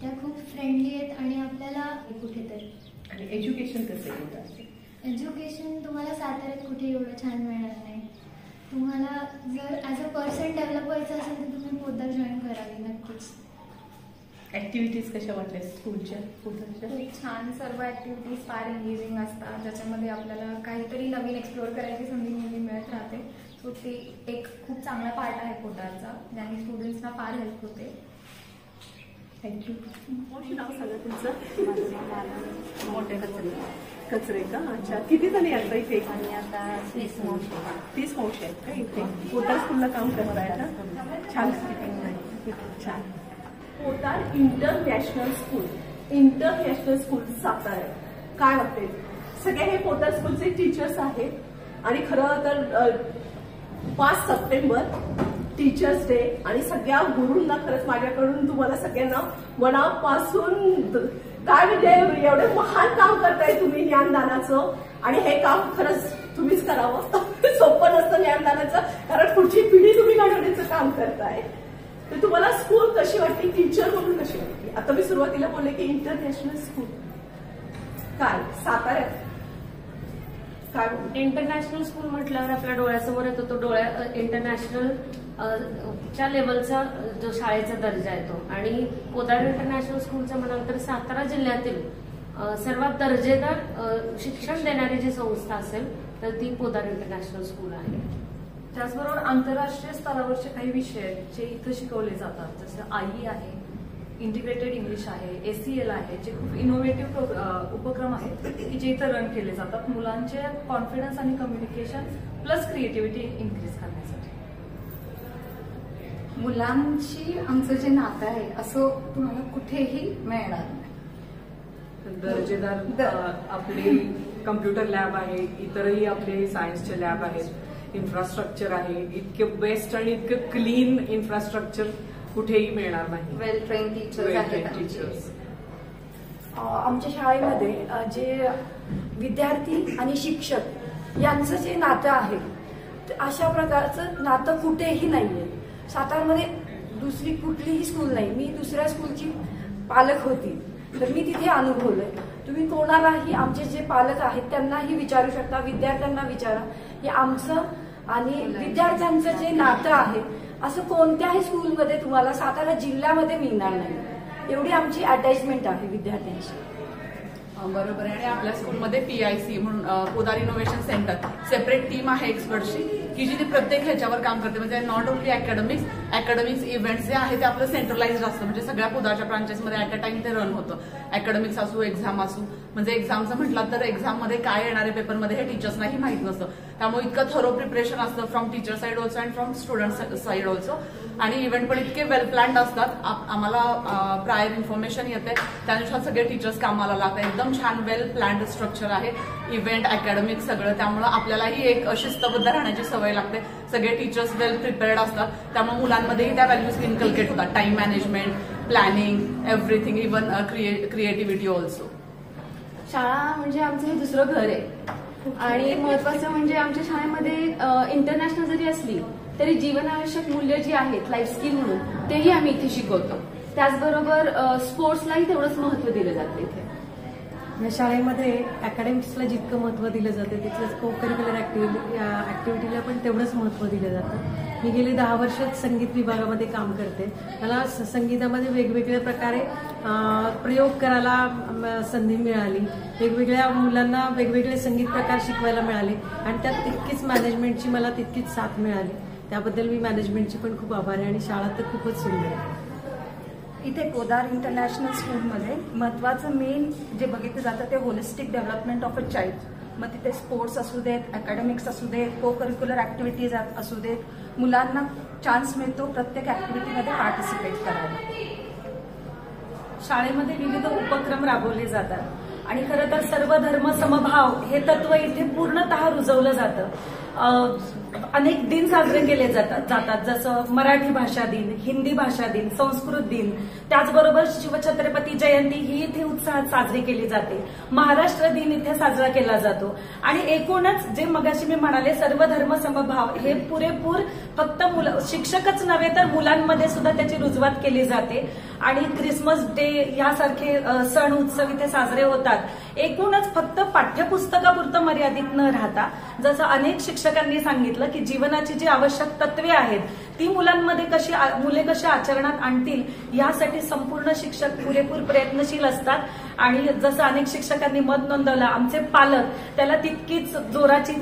त्या खूप फ्रेंडली आहेत आणि आपल्याला कुठेतरी. आणि एज्युकेशन कसं आहे? एज्युकेशन तुम्हाला साताऱ्यात कुठे एवढं छान मिळणार नाही. तुम्हाला जर ॲज अ पर्सन डेव्हलप व्हायचं असेल तर तुम्ही पोदार जॉईन करावी नक्कीच. ऍक्टिव्हिटीज कशा वाटल्या स्कूलच्या? पोदारच्या खूप छान. सर्व ऍक्टिव्हिटीज फार एंगेजिंग असतात, ज्याच्यामध्ये आपल्याला काहीतरी नवीन एक्सप्लोअर करायची संधी नेहमी मिळत राहते. सो ते एक खूप चांगला पार्ट आहे पोदारचा, ज्याने स्टुडंट्सना फार हेल्प होते. थँक्यू. नाव सांगा तुमचं? मोठे कचरे का? अच्छा. किती जणी आता इथे? आणि आता 30 मावशी आहेत का इथे? पोदार स्कूलला काम करताय ना? छान. छान. Podar international school Satara. काय वाटते? सगळे हे पोदार स्कूलचे टीचर्स आहेत. आणि खरं तर 5 सप्टेंबर टीचर्स डे, आणि सगळ्या गुरूंना खरंच माझ्याकडून तुम्हाला सगळ्यांना मनापासून काय म्हणजे एवढे महान काम करताय तुम्ही ज्ञानदानाचं. आणि हे काम खरंच तुम्हीच करावं. सोपं नसतं ज्ञानदानाचं, कारण पुढची पिढी तुम्ही घडवण्याचं काम करताय. तर तुम्हाला स्कूल कशी वाटते, टीचर म्हणून कशी वाटते? आता मी सुरुवातीला बोलले की इंटरनॅशनल स्कूल काय साताऱ्यात काय? इंटरनॅशनल स्कूल म्हटल्यावर आपल्या डोळ्यासमोर येतो तो इंटरनॅशनल च्या लेवलचा जो शाळेचा दर्जा येतो. आणि पोदार इंटरनॅशनल स्कूलचं म्हणाल तर सातारा जिल्ह्यातील सर्वात दर्जेदार शिक्षण देणारी जी संस्था असेल तर ती पोदार इंटरनॅशनल स्कूल आहे. त्याचबरोबर आंतरराष्ट्रीय स्तरावरचे काही विषय आहेत जे इथं शिकवले जातात, जसं IE आहे, इंटिग्रेटेड इंग्लिश आहे, ACL आहे, जे खूप इनोव्हेटिव्ह उपक्रम आहेत की जे इथं रन केले जातात मुलांचे कॉन्फिडन्स आणि कम्युनिकेशन प्लस क्रिएटिव्हिटी इन्क्रीज करण्यासाठी. मुलांशी आमचं जे नातं आहे असं तुम्हाला कुठेही मिळणार नाही. दर्जेदार आपले कम्प्युटर लॅब आहे, इतरही आपले सायन्सचे लॅब आहेत, इन्फ्रास्ट्रक्चर आहे. इतके बेस्ट आणि इतकं क्लीन इन्फ्रास्ट्रक्चर कुठेही मिळणार नाही. वेल ट्रेन टीचर्स. आमच्या शाळेमध्ये जे विद्यार्थी आणि शिक्षक यांचं जे नातं आहे अशा प्रकारचं नातं कुठेही नाहीये. सातारमध्ये दुसरी कुठलीही स्कूल नाही. मी दुसऱ्या स्कूलची पालक होती तर मी तिथे अनुभवलंय. तुम्ही कोणालाही आमचे जे पालक आहेत त्यांनाही विचारू शकता, विद्यार्थ्यांना विचारा. हे आमचं आणि विद्यार्थ्यांचं जे नातं आहे असं कोणत्याही स्कूलमध्ये तुम्हाला सातारा जिल्ह्यामध्ये मिळणार नाही. एवढी आमची अटॅचमेंट आहे विद्यार्थ्यांची. बरोबर आहे. आणि आपल्या स्कूलमध्ये PIC म्हणून Podar innovation centre separate team आहे एक्सपर्टची, की जी ती प्रत्येक ह्याच्यावर काम करते. म्हणजे नॉट ओनली अकॅडमिक्स इव्हेंट्स जे आहे ते आपलं सेंट्रलाइज्ड असतं. म्हणजे सगळ्या पोदाच्या ब्रांचेसमध्ये ॲट अ टाइम ते रन होतं. अकॅडमिक्स असू, एक्झाम असू. म्हणजे एक्झामचं म्हटलं तर एक्झाममध्ये काय येणार आहे पेपरमध्ये हे टीचर्सनाही माहित नसतं. त्यामुळे इतकं थरो प्रिपरेशन असतं from teacher side also and from student side also. आणि इव्हेंट पण इतके वेल प्लॅन्ड असतात. आम्हाला प्रायर इन्फॉर्मेशन येते, त्यानुसार सगळे टीचर्स कामाला लागतात. एकदम छान वेल प्लॅन्ड स्ट्रक्चर आहे इव्हेंट, अकॅडमिक सगळं. त्यामुळे आपल्यालाही एक शिस्तबद्ध राहण्याची सवय लागते. सगळे टीचर्स वेल प्रिपेअर्ड असतात. त्यामुळे मुलांमध्येही त्या व्हॅल्यूज इनकल्केट होतात. Time management, planning, everything, even creativity also. शाळा म्हणजे आमचं हे दुसरं घर आहे. आणि महत्वाचं म्हणजे आमच्या शाळेमध्ये इंटरनॅशनल जरी असली तरी जीवनावश्यक मूल्य जी आहेत, लाईफ स्किल म्हणून, तेही आम्ही इथे शिकवतो. त्याचबरोबर स्पोर्ट्सलाही तेवढंच महत्व दिलं जातं इथे. या शाळेमध्ये अकॅडमिक्सला जितकं महत्त्व दिलं जातं तिथलं को करिक्युलर ॲक्टिव्हिटीला पण तेवढंच महत्त्व दिलं जातं. मी गेली 10 वर्ष संगीत विभागामध्ये काम करते. मला संगीतामध्ये वेगवेगळ्या प्रकारे प्रयोग करायला संधी मिळाली. वेगवेगळ्या मुलांना वेगवेगळे संगीत प्रकार शिकवायला मिळाले आणि त्यात तितकीच मॅनेजमेंटची मला तितकीच साथ मिळाली. त्याबद्दल मी मॅनेजमेंटची पण खूप आभारी आहे आणि शाळा तर खूपच सुंदर आहे. इथे पोदार इंटरनॅशनल स्कूलमध्ये महत्त्वाचं मेन जे बघितलं जातं ते holistic development of a child. मग तिथे स्पोर्ट्स असू देत, अकॅडमिक्स असू देत, को करिक्युलर ॲक्टिव्हिटीज असू देत, मुलांना चान्स मिळतो प्रत्येक ॲक्टिव्हिटीमध्ये पार्टिसिपेट करायला. शाळेमध्ये विविध उपक्रम राबवले जातात आणि खरं तर सर्व धर्म समभाव हे तत्व इथे पूर्णतः रुजवलं जातं. अनेक दिन साजरे केले जातात जसं मराठी भाषा दिन, हिंदी भाषा दिन, संस्कृत दिन. त्याचबरोबर शिवछत्रपती जयंती ही इथे उत्साहात साजरी केली जाते. महाराष्ट्र दिन इथे साजरा केला जातो. आणि एकूणच जे मगाशी मी म्हणाले सर्व धर्म समभाव हे पुरेपूर फक्त शिक्षकच नव्हे तर मुलांमध्ये सुद्धा त्याची रुजवात केली जाते. आणि क्रिसमस डे यासारखे सण उत्सव इथे साजरे होतात. एकूणच फक्त पाठ्यपुस्तकापुरतं मर्यादित न राहता जसं अनेक शिक्षकांनी सांगितलं की जीवनाची जी आवश्यक तत्वे आहेत ती मुले कशी आचरणात आणतील यासाठी संपूर्ण शिक्षक पुरेपूर प्रयत्नशील असतात. आणि जसं अनेक शिक्षकांनी मत नोंदवलं, आमचे पालक त्याला तितकीच जोराची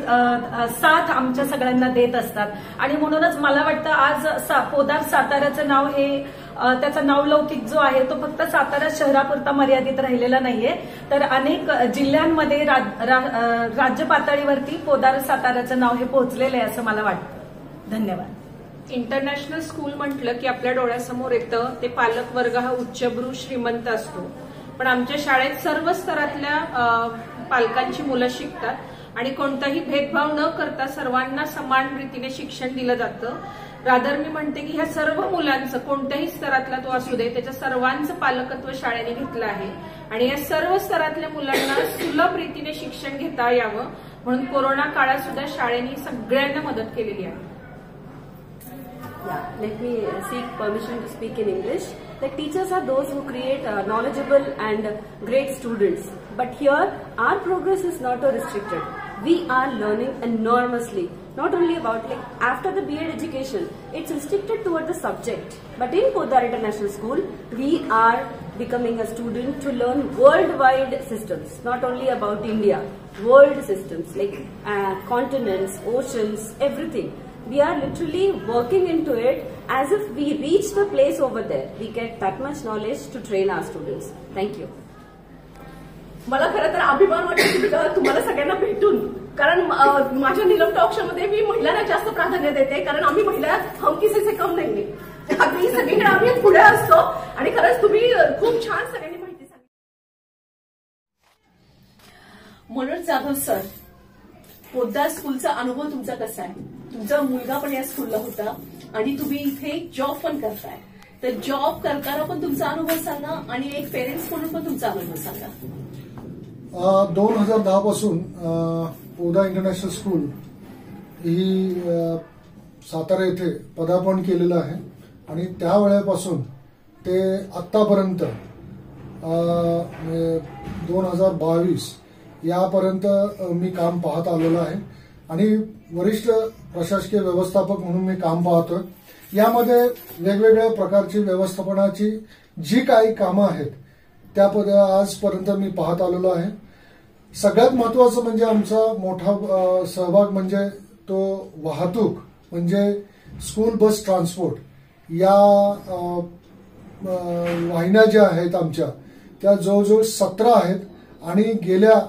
साथ आमच्या सगळ्यांना देत असतात. आणि म्हणूनच मला वाटतं आज पोदार साताऱ्याचं नाव हे त्याचा नावलौकिक जो आहे तो फक्त सातारा शहरापुरता मर्यादित राहिलेला नाहीये तर अनेक जिल्ह्यांमध्ये राज्य पातळीवरती पोदार साताऱ्याचं नाव हे पोहोचलेलं आहे असं मला वाटतं. धन्यवाद. इंटरनॅशनल स्कूल म्हटलं की आपल्या डोळ्यासमोर येतं ते पालक वर्ग हा उच्चभ्रू श्रीमंत असतो. पण आमच्या शाळेत सर्व स्तरातल्या पालकांची मुलं शिकतात आणि कोणताही भेदभाव न करता सर्वांना समान रीतीने शिक्षण दिलं जातं. रादर मी म्हणते की ह्या सर्व मुलांचं कोणत्याही स्तरातला तो असू दे त्याच्या सर्वांचं पालकत्व शाळेने घेतलं आहे. आणि या सर्व स्तरातल्या मुलांना सुलभ रीतीने शिक्षण घेता यावं म्हणून कोरोना काळात सुद्धा शाळेने सगळ्यांना मदत केलेली आहे. Yeah, let me seek permission to speak in English. The teachers are those who create knowledgeable and great students. But here, our progress is not restricted. We are learning enormously. Not only about after the B.Ed education, it's restricted toward the subject. But in Podar International School, we are becoming a student to learn worldwide systems. Not only about India, world systems like continents, oceans, everything. We are literally working into it as if we reach the place over there. We get that much knowledge to train our students. Thank you. मला खरं तर अभिमान वाटतो तुम्हाला सगळ्यांना भेटून. कारण माझ्या नीलम टॉक शो मध्ये मी महिलांना जास्त प्राधान्य देते कारण आम्ही महिला हम किसी से कम नाहीये. अगदी सगळीकडे आम्ही पुढे असतो आणि खरंच तुम्ही खूप छान सगळ्यांनी माहिती सांगितली. मनोज जाधव सर, पोद्दार स्कूलचा अनुभव तुमचा कसा आहे? तुमचा मुलगा पण या स्कूलला होता आणि तुम्ही इथे जॉब पण करताय. तर जॉब करताना पण तुमचा अनुभव सांगा आणि एक पेरेंट्स म्हणून पण तुमचा अनुभव सांगा. 2010 पासून पोदार इंटरनॅशनल स्कूल ही सातारा येथे पदार्पण केलेलं आहे आणि त्यावेळेपासून ते आतापर्यंत 2022 यापर्यंत मी काम पाहत आलेलो आहे आणि वरिष्ठ प्रशासकीय व्यवस्थापक म्हणून मी काम पाहतोय. यामध्ये वेगवेगळ्या प्रकारची व्यवस्थापनाची जी काही कामं आहेत त्या आजपर्यंत मी पाहत आलेलो आहे. सगळ्यात महत्वाचं म्हणजे आमचा मोठा सहभाग म्हणजे तो वाहतूक म्हणजे स्कूल बस ट्रान्सपोर्ट या वाहिन्या ज्या आहेत आमच्या त्या जवळजवळ 17 आहेत आणि गेल्या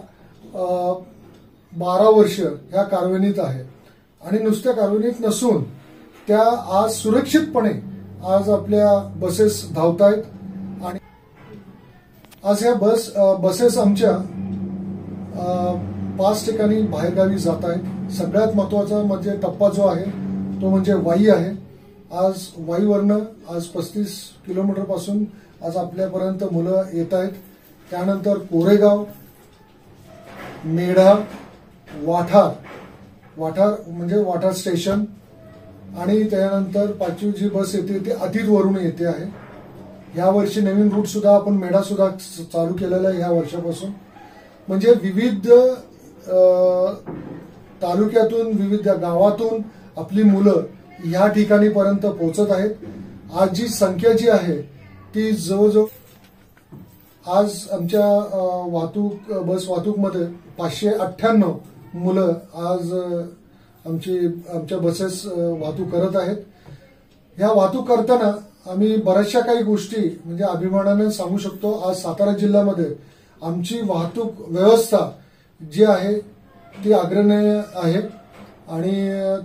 12 वर्ष ह्या कार्यान्वित आहेत. आणि नुसत्या कार्यान्वित नसून त्या आज सुरक्षितपणे आज आपल्या बसेस धावतायत. आणि आज ह्या बसेस आमच्या 5 ठिकाणी बाहेरगावी जात आहेत. सगळ्यात महत्वाचा म्हणजे टप्पा जो आहे तो म्हणजे वाई आहे. आज वाईवरनं आज 35 किलोमीटर पासून आज आपल्यापर्यंत मुलं येत आहेत. त्यानंतर कोरेगाव, मेढा, वाठार म्हणजे वाठार स्टेशन आणि त्यानंतर 5वी जी बस येते ती आदितवरून येते आहे. ह्या वर्षी नवीन रूट सुद्धा आपण मेढा सुद्धा चालू केलेला आहे ह्या वर्षापासून. म्हणजे विविध तालुक्यातून विविध गावातून आपली मुलं ह्या ठिकाणीपर्यंत पोहोचत आहेत. आज जी संख्या जी आहे ती जवळजवळ आज आमच्या बस वाहतूकमध्ये 598 मुलं आज आमच्या बसेस वाहतूक करत आहेत. ह्या वाहतूक करताना आम्ही बऱ्याचशा काही गोष्टी म्हणजे अभिमानाने सांगू शकतो. आज सातारा जिल्ह्यामध्ये आमची वाहतूक व्यवस्था जी आहे ती अग्रणी आहे आणि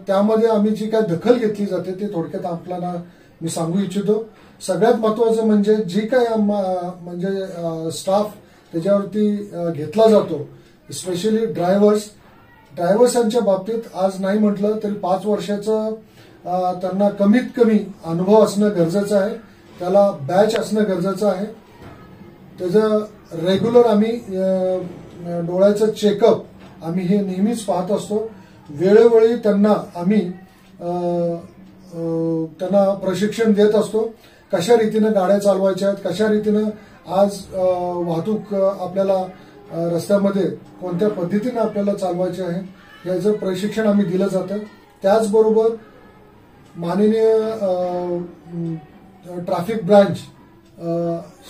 त्यामध्ये आम्ही जी काय दखल घेतली जाते ते थोडक्यात आपल्याला मी सांगू इच्छितो. सगळ्यात महत्वाचं म्हणजे जी काय म्हणजे स्टाफ त्याच्यावरती घेतला जातो, स्पेशली ड्रायव्हर्सांच्या बाबतीत आज नाही म्हटलं तरी 5 वर्षाचं त्यांना कमीत कमी अनुभव असणं गरजेचं आहे. त्याला बॅच असणं गरजेचं आहे. त्याचं रेग्युलर आम्ही डोळ्याचं चेकअप आम्ही हे नेहमीच पाहत असतो. वेळोवेळी त्यांना आम्ही त्यांना प्रशिक्षण देत असतो. कशा रीतीनं गाड्या चालवायच्या आहेत, कशा रीतीनं आज वाहतूक आपल्याला रस्त्यामध्ये कोणत्या पद्धतीनं आपल्याला चालवायचे आहे याचं प्रशिक्षण आम्ही दिलं जातं. त्याचबरोबर माननीय ट्रॅफिक ब्रांच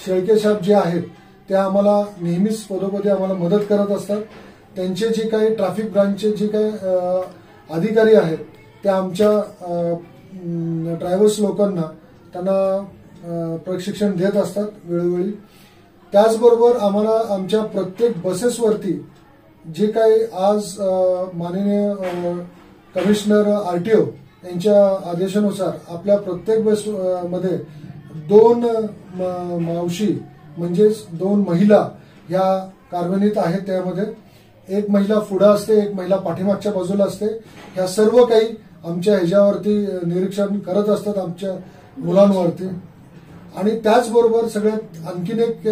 शेळके साहेब जे आहेत ते आम्हाला नेहमीच पदोपदी आम्हाला मदत करत असतात. त्यांचे जे काही ट्रॅफिक ब्रांचचे जे काही अधिकारी आहेत ते आमच्या ड्रायव्हर्स लोकांना त्यांना प्रशिक्षण देत असतात वेळोवेळी. त्याचबरोबर आम्हाला आमच्या प्रत्येक बसेसवरती जे काही आज माननीय कमिशनर RTO यांच्या आदेशानुसार आपल्या प्रत्येक बसमध्ये 2 मावशी म्हणजेच 2 महिला ह्या कार्यान्वित आहेत. त्यामध्ये एक महिला पुढे असते, एक महिला पाठीमागच्या बाजूला असते. ह्या सर्व काही आमच्या ह्याच्यावरती निरीक्षण करत असतात आमच्या मुलांवरती. आणि त्याचबरोबर सगळ्यात आणखीन एक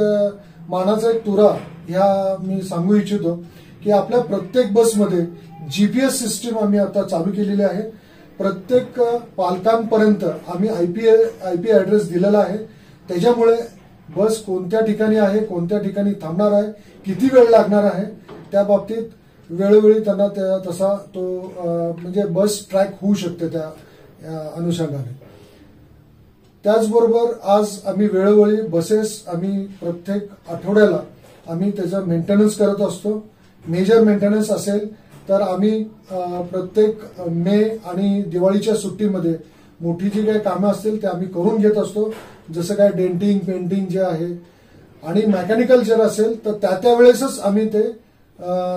मानाचा एक तुरा ह्या मी सांगू इच्छितो की आपल्या प्रत्येक बसमध्ये GPS सिस्टीम आम्ही आता चालू केलेली आहे. प्रत्येक पालकांपर्यंत आम्ही IP ऍड्रेस दिलेला आहे. त्याच्यामुळे बस कोणत्या ठिकाणी आहे, कोणत्या ठिकाणी थांबणार आहे, किती वेळ लागणार आहे त्या बाबतीत वेळोवेळी त्यांना तसा तो म्हणजे बस ट्रॅक होऊ शकते त्या अनुषंगाने. त्याचबरोबर आज आम्ही वेळोवेळी बसेस आम्ही प्रत्येक आठवड्याला आम्ही त्याचं मेंटेनन्स करत असतो. मेजर मेंटेनन्स असेल तर आम्ही प्रत्येक मे आणि दिवाळीच्या सुट्टीमध्ये मोठी जी काही कामं असतील ते आम्ही करून घेत असतो. जसं काय डेंटिंग, पेंटिंग जे आहे आणि मेकॅनिकल जर असेल तर त्या वेळेसच आम्ही ते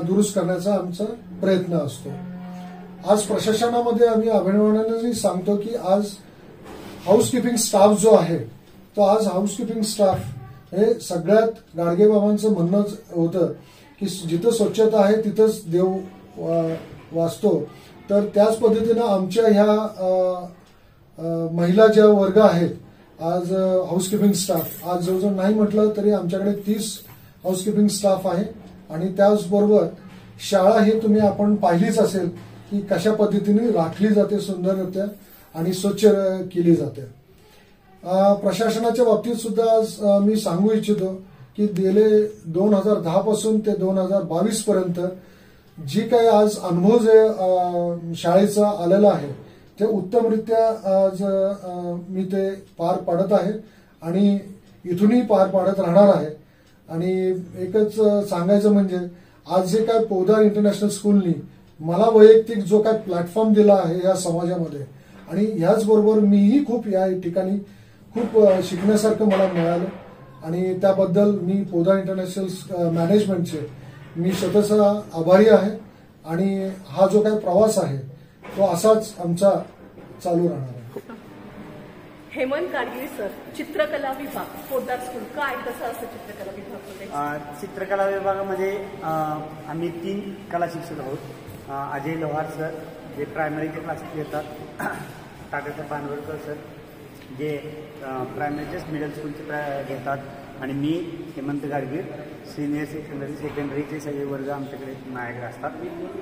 दुरुस्त करण्याचा आमचा प्रयत्न असतो. आज प्रशासनामध्ये आम्ही अभिमानाने सांगतो की आज हाऊसकीपिंग स्टाफ जो आहे तो आज हाऊसकीपिंग स्टाफ हे सगळ्यात गाडगेबाबांचं म्हणणं होतं की जिथं स्वच्छता आहे तिथंच देव वाचतो. तर त्याच पद्धतीनं आमच्या ह्या महिला ज्या वर्ग आहेत आज हाऊसकीपिंग स्टाफ आज जवळजवळ नाही म्हटलं तरी आमच्याकडे 30 हाऊसकीपिंग स्टाफ आहे. आणि त्याचबरोबर शाळा ही तुम्ही आपण पाहिलीच असेल की कशा पद्धतीने राखली जाते सुंदररित्या आणि स्वच्छ केली जाते. प्रशासनाच्या बाबतीत सुद्धा आज मी सांगू इच्छितो की गेले 2010 पासून ते 2022 पर्यंत जी काही आज अनुभव जे शाळेचा आलेला आहे ते उत्तमरित्या आज मी ते पार पाडत आहे आणि इथूनही पार पाडत राहणार आहे. आणि एकच सांगायचं म्हणजे आज जे काय पोदार इंटरनॅशनल स्कूलनी मला वैयक्तिक जो काय प्लॅटफॉर्म दिला आहे या समाजामध्ये, आणि ह्याचबरोबर मीही खूप या ठिकाणी खूप शिकण्यासारखं मला मिळालं, आणि त्याबद्दल मी पोदार इंटरनॅशनल मॅनेजमेंटचे मी स्वतःचा आभारी आहे. आणि हा जो काही प्रवास आहे तो असाच आमचा चालू राहणार आहे. हेमंत गाडगिरी सर, चित्रकला विभाग, पोदार स्कूल, काय कसं असतं चित्रकला विभाग? चित्रकला विभागामध्ये आम्ही 3 कला शिक्षक आहोत. अजय लोहार सर जे प्रायमरीचे क्लासेस घेतात, टाटासाहेब बांदवडकर सर जे प्रायमरीचेच मिडल स्कूलचे घेतात, आणि मी हेमंत गाडगीर सिनियर सेकंडरीचे सगळे वर्ग आमच्याकडे माझ्याकडे असतात.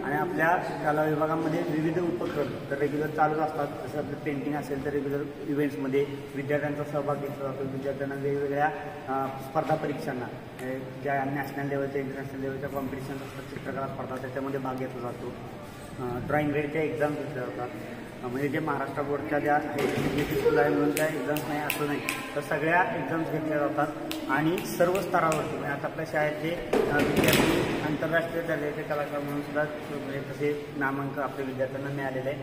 आणि आपल्या कला विभागामध्ये विविध उपक्रम तर रेग्युलर चालूच असतात. जसं आपलं पेंटिंग असेल तर रेग्युलर इव्हेंट्समध्ये विद्यार्थ्यांचा सहभाग घेतला जातो. विद्यार्थ्यांना वेगवेगळ्या स्पर्धा परीक्षांना ज्या नॅशनल लेवलच्या इंटरनॅशनल लेवलच्या कॉम्पिटिशन असतात, चित्रकला स्पर्धा, त्याच्यामध्ये भाग घेतला जातो. ड्रॉइंग ग्रेडच्या एक्झाम घेतल्या जातात. म्हणजे जे महाराष्ट्र बोर्डच्या ज्या स्कूल आहे म्हणून त्या एक्झाम्स नाही असं नाही, तर सगळ्या एक्झाम्स घेतल्या जातात. आणि सर्व स्तरावरती म्हणजे आता आपल्या शाळेतले विद्यार्थी आंतरराष्ट्रीय दर्जाचे कलाकार म्हणून सुद्धा म्हणजे तसे नामांकन आपल्या विद्यार्थ्यांना मिळालेले आहे.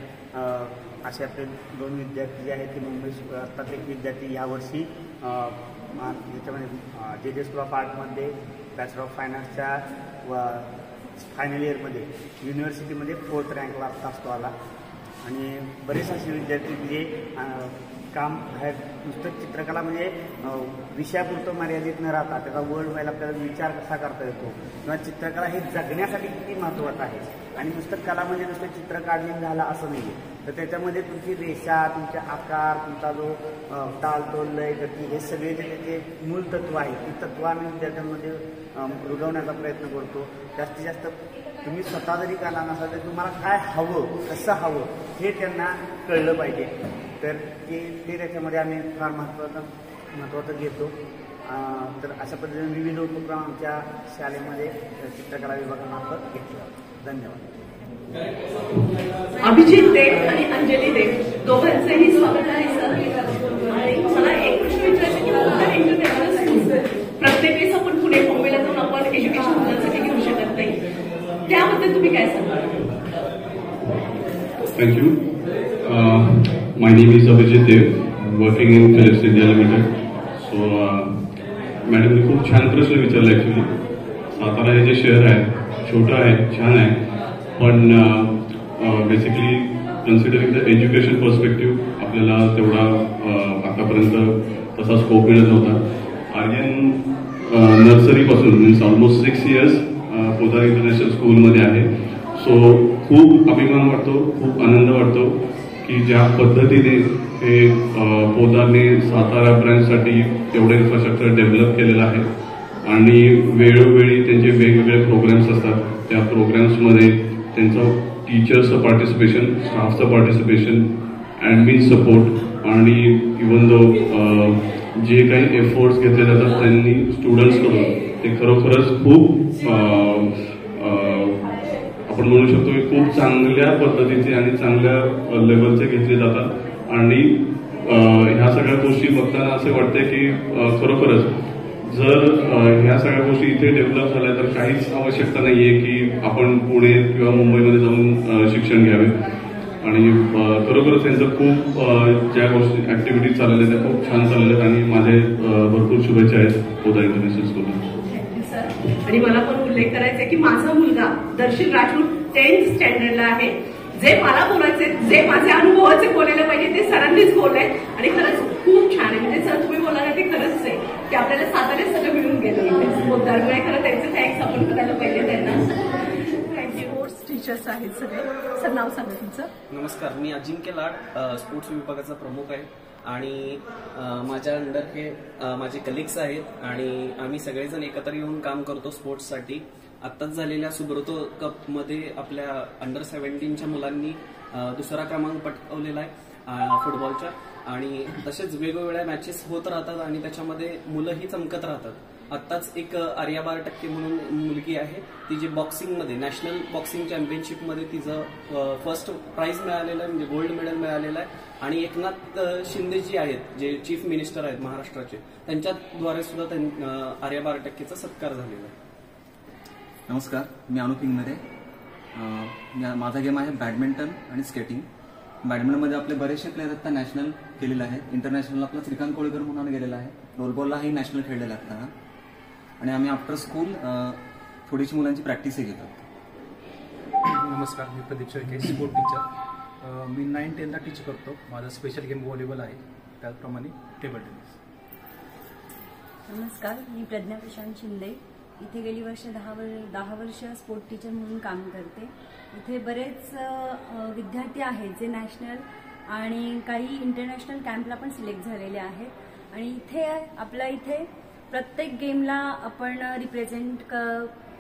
असे आपले 2 विद्यार्थी जे आहेत ते मुंबई असतात. एक विद्यार्थी यावर्षी याच्यामध्ये जे स्कूल ऑफ आर्टमध्ये बॅचलर ऑफ फाईन आर्ट्सच्या फायनल इयरमध्ये युनिव्हर्सिटीमध्ये 4th रँकला असतो आला. आणि बरेच असे विद्यार्थी जे काम आहेत नुसतं चित्रकला म्हणजे विषयापुरतं मर्यादित न राहता त्याचा वर्ल्ड वाईड आपल्याला विचार कसा करता येतो, किंवा चित्रकला हे जगण्यासाठी किती महत्त्वाचं आहे. आणि नुसतं कला म्हणजे नुसतं चित्र काढणे झाला असं नाही आहे, तर त्याच्यामध्ये तुमची रेषा, तुमचे आकार, तुमचा जो तालतोल, लय, गती हे सगळे जे त्याचे मूळ तत्व आहे ती तत्व आम्ही विद्यार्थ्यांमध्ये रुजवण्याचा प्रयत्न करतो. जास्तीत जास्त तुम्ही स्वतः जरी कला नसाल तरी तुम्हाला काय हवं, कसं हवं हे त्यांना कळलं पाहिजे. तर ते त्याच्यामध्ये आम्ही फार महत्त्वाचं घेतो. तर अशा पद्धतीने विविध उपक्रम आमच्या शाळेमध्ये चित्रकला विभागामार्फत घेतले जातात. धन्यवाद. अभिजित देव आणि अंजली देव दोघांचंही स्वागत आहे सर. आणि मला एक प्रश्न विचारायचा की पोदार इंटरनॅशनल स्कूल प्रत्येक वेळेस आपण पुणे मुंबईला जाऊन आपण एज्युकेशन मुलांसाठी घेऊ शकत नाही, त्याबद्दल तुम्ही काय सांगाल? Thank you. My name is Abhijit Dev. I'm working in Philips India Limited. So, मॅडमने खूप छान प्रश्न विचारला. ॲक्च्युली सातारा हे जे शहर आहे छोटं आहे, छान आहे, पण basically considering the education perspective आपल्याला तेवढा आतापर्यंत तसा स्कोप मिळत नव्हता. आर्यन नर्सरीपासून means almost 6 years Podar international स्कूलमध्ये आहे. सो खूप अभिमान वाटतो, खूप आनंद वाटतो की ज्या पद्धतीने हे पोदारने सातारा ब्रँचसाठी एवढं इन्फ्रास्ट्रक्चर डेव्हलप केलेलं आहे. आणि वेळोवेळी त्यांचे वेगवेगळे प्रोग्राम्स असतात. त्या प्रोग्राम्समध्ये त्यांचं टीचर्सचं पार्टिसिपेशन, स्टाफचं पार्टिसिपेशन, ॲडमिन सपोर्ट, आणि इवन दो जे काही एफर्ट्स घेतले जातात त्यांनी स्टुडंट्सकडून ते खरोखरच खूप आपण म्हणू शकतो की खूप चांगल्या पद्धतीचे आणि चांगल्या लेवलचे घेतले जातात. आणि ह्या सगळ्या गोष्टी बघताना असे वाटते की खरोखरच जर ह्या सगळ्या गोष्टी इथे डेव्हलप झाल्या तर काहीच आवश्यकता नाहीये की आपण पुणे किंवा मुंबईमध्ये जाऊन शिक्षण घ्यावे. आणि खरोखरच त्यांचं खूप ज्या गोष्टी ऍक्टिव्हिटीज चाललेल्या त्या खूप छान चाललेल्या आहेत. आणि माझे भरपूर शुभेच्छा आहेत पोदार इंटरनॅशनल स्कूलला. आणि मला पण उल्लेख करायचा आहे की माझा मुलगा दर्शन राठोड 10th स्टँडर्डला आहे. जे मला बोलायचे, जे माझ्या अनुभवाचे बोलायला पाहिजे ते सरांनीच बोललंय. आणि खरंच खूप छान आहे. म्हणजे सर तुम्ही बोलायला ते खरंच आहे की आपल्याला साताऱ्यात सगळं मिळून गेलं पोदारमुळे. खरं त्यांचं थँक्स आपण करायला पाहिजे त्यांना. स्पोर्ट्स टीचर्स आहेत सगळे. सर नाव सांगा तुमचं. नमस्कार, मी अजिंक्य लाड, स्पोर्ट्स विभागाचा प्रमुख आहे. आणि माझ्या अंडर हे माझे कलिग्स आहेत आणि आम्ही सगळेजण एकत्र येऊन काम करतो स्पोर्ट्ससाठी. आत्ताच झालेल्या सुब्रतो कपमध्ये आपल्या अंडर 17च्या मुलांनी 2रा क्रमांक पटकावलेला आहे फुटबॉलच्या. आणि तसेच वेगवेगळ्या मॅचेस होत राहतात आणि त्याच्यामध्ये मुलंही चमकत राहतात. आत्ताच एक आर्या बारटक्के म्हणून मुलगी आहे, ती जी बॉक्सिंगमध्ये नॅशनल बॉक्सिंग चॅम्पियनशिपमध्ये तिचं फर्स्ट प्राइज मिळालेलं आहे, म्हणजे गोल्ड मेडल मिळालेलं आहे. आणि एकनाथ शिंदे जी आहेत, जे चीफ मिनिस्टर आहेत महाराष्ट्राचे, त्यांच्याद्वारे सुद्धा आर्या बारटक्केचा सत्कार झालेला आहे. नमस्कार, मी अनुप इंगमध्ये. माझा गेम आहे बॅडमिंटन आणि स्केटिंग. बॅडमिंटनमध्ये आपले बरेचसे प्लेयर आता नॅशनल केलेले आहेत. इंटरनॅशनल आपला श्रीकांत कोळीकर म्हणून गेलेला आहे. रोलबॉललाही नॅशनल खेळलेला असताना. आणि आम्ही आफ्टर स्कूल थोडीशी मुलांची प्रॅक्टिसही घेतो. नमस्कार, मी प्रदीप शेळके, स्पोर्ट टीचर. मी 9-10ला टीच करतो. माझा स्पेशल गेम व्हॉलीबॉल आहे, त्याचप्रमाणे टेबल टेनिस. नमस्कार, मी प्रज्ञा प्रशांत शिंदे. इथे गेली वर्ष 10 वर्ष स्पोर्ट टीचर म्हणून काम करते. इथे बरेच विद्यार्थी आहेत जे नॅशनल आणि काही इंटरनॅशनल कॅम्पला पण सिलेक्ट झालेले आहेत. आणि इथे प्रत्येक गेमला आपण रिप्रेझेंट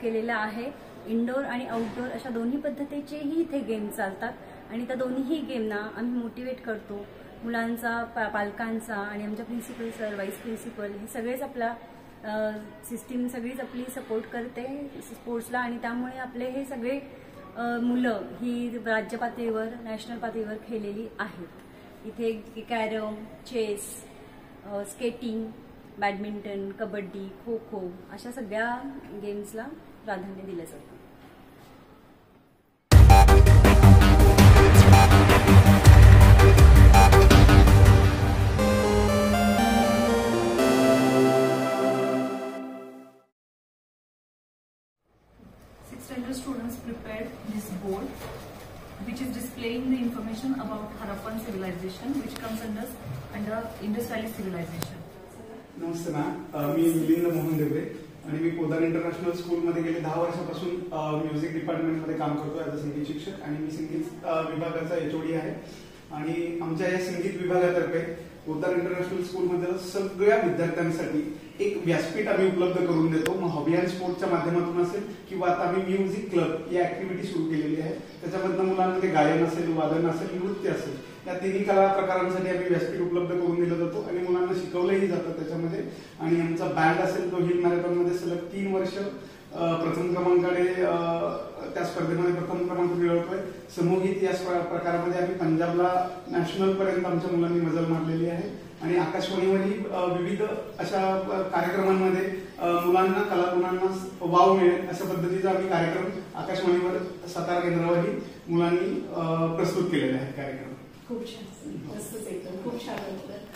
केलेलं आहे. इंडोर आणि आउटडोर अशा दोन्ही पद्धतीचेही इथे गेम चालतात. आणि त्या दोन्हीही गेमना आम्ही मोटिवेट करतो. मुलांचा, पालकांचा आणि आमच्या प्रिन्सिपल सर, व्हाईस प्रिन्सिपल हे सगळेच आपला सिस्टीम सगळीच आपली सपोर्ट करते स्पोर्ट्सला. आणि त्यामुळे आपले हे सगळे मुलं ही राज्य पातळीवर, नॅशनल पातळीवर खेळलेली आहेत. इथे carrom, chess, skating, badminton, kabaddi, kho kho अशा सगळ्या गेम्सला प्राधान्य दिलं जातं. Standard students prepared this board which is displaying the information about Harappan civilization which comes under Indus Valley civilization. Namaste ma'am, मी मिलिंद मोहन देवरे आणि मी पोदार इंटरनॅशनल स्कूलमध्ये गेले 10 वर्षापासून म्युझिक डिपार्टमेंटमध्ये काम करतो ॲज अ संगीत शिक्षक. आणि मी संगीत विभागाचा HOD आहे. आणि आमच्या या संगीत विभागातर्फे पोदार इंटरनॅशनल स्कूलमध्ये सगळ्या विद्यार्थ्यांसाठी एक व्यासपीठ आम्ही उपलब्ध करून देतो. मग हॉबी अँड स्पोर्टच्या माध्यमातून असेल किंवा आता आम्ही म्युझिक क्लब या ऍक्टिव्हिटी सुरू केलेली आहे. त्याच्यामधनं मुलांमध्ये गायन असेल, वादन असेल, नृत्य असेल, या तिन्ही कला प्रकारांसाठी आम्ही व्यासपीठ उपलब्ध करून दिलं जातो आणि मुलांना शिकवलंही जातं त्याच्यामध्ये. आणि आमचा बँड असेल तो हिल मॅरेथॉनमध्ये सलग 3 वर्ष प्रथम क्रमांकाने त्या स्पर्धेमध्ये प्रथम क्रमांक मिळवतोय. समूहगीत या प्रकारामध्ये आम्ही पंजाबला नॅशनल पर्यंत आमच्या मुलांनी मजल मारलेली आहे. आणि आकाशवाणीवरही विविध अशा कार्यक्रमांमध्ये मुलांना, कलागुणांना वाव मिळेल अशा पद्धतीचा आम्ही कार्यक्रम आकाशवाणीवर सातारा केंद्रावरही मुलांनी प्रस्तुत केलेले आहेत कार्यक्रम. खूप छान, मस्तच एकदम, खूप छान होतं.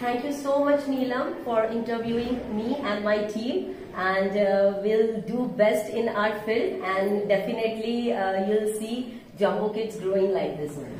Thank you so much, Neelam, for interviewing me and my team, and we'll do best in our field, and definitely you'll see Jumbo Kids growing like this one.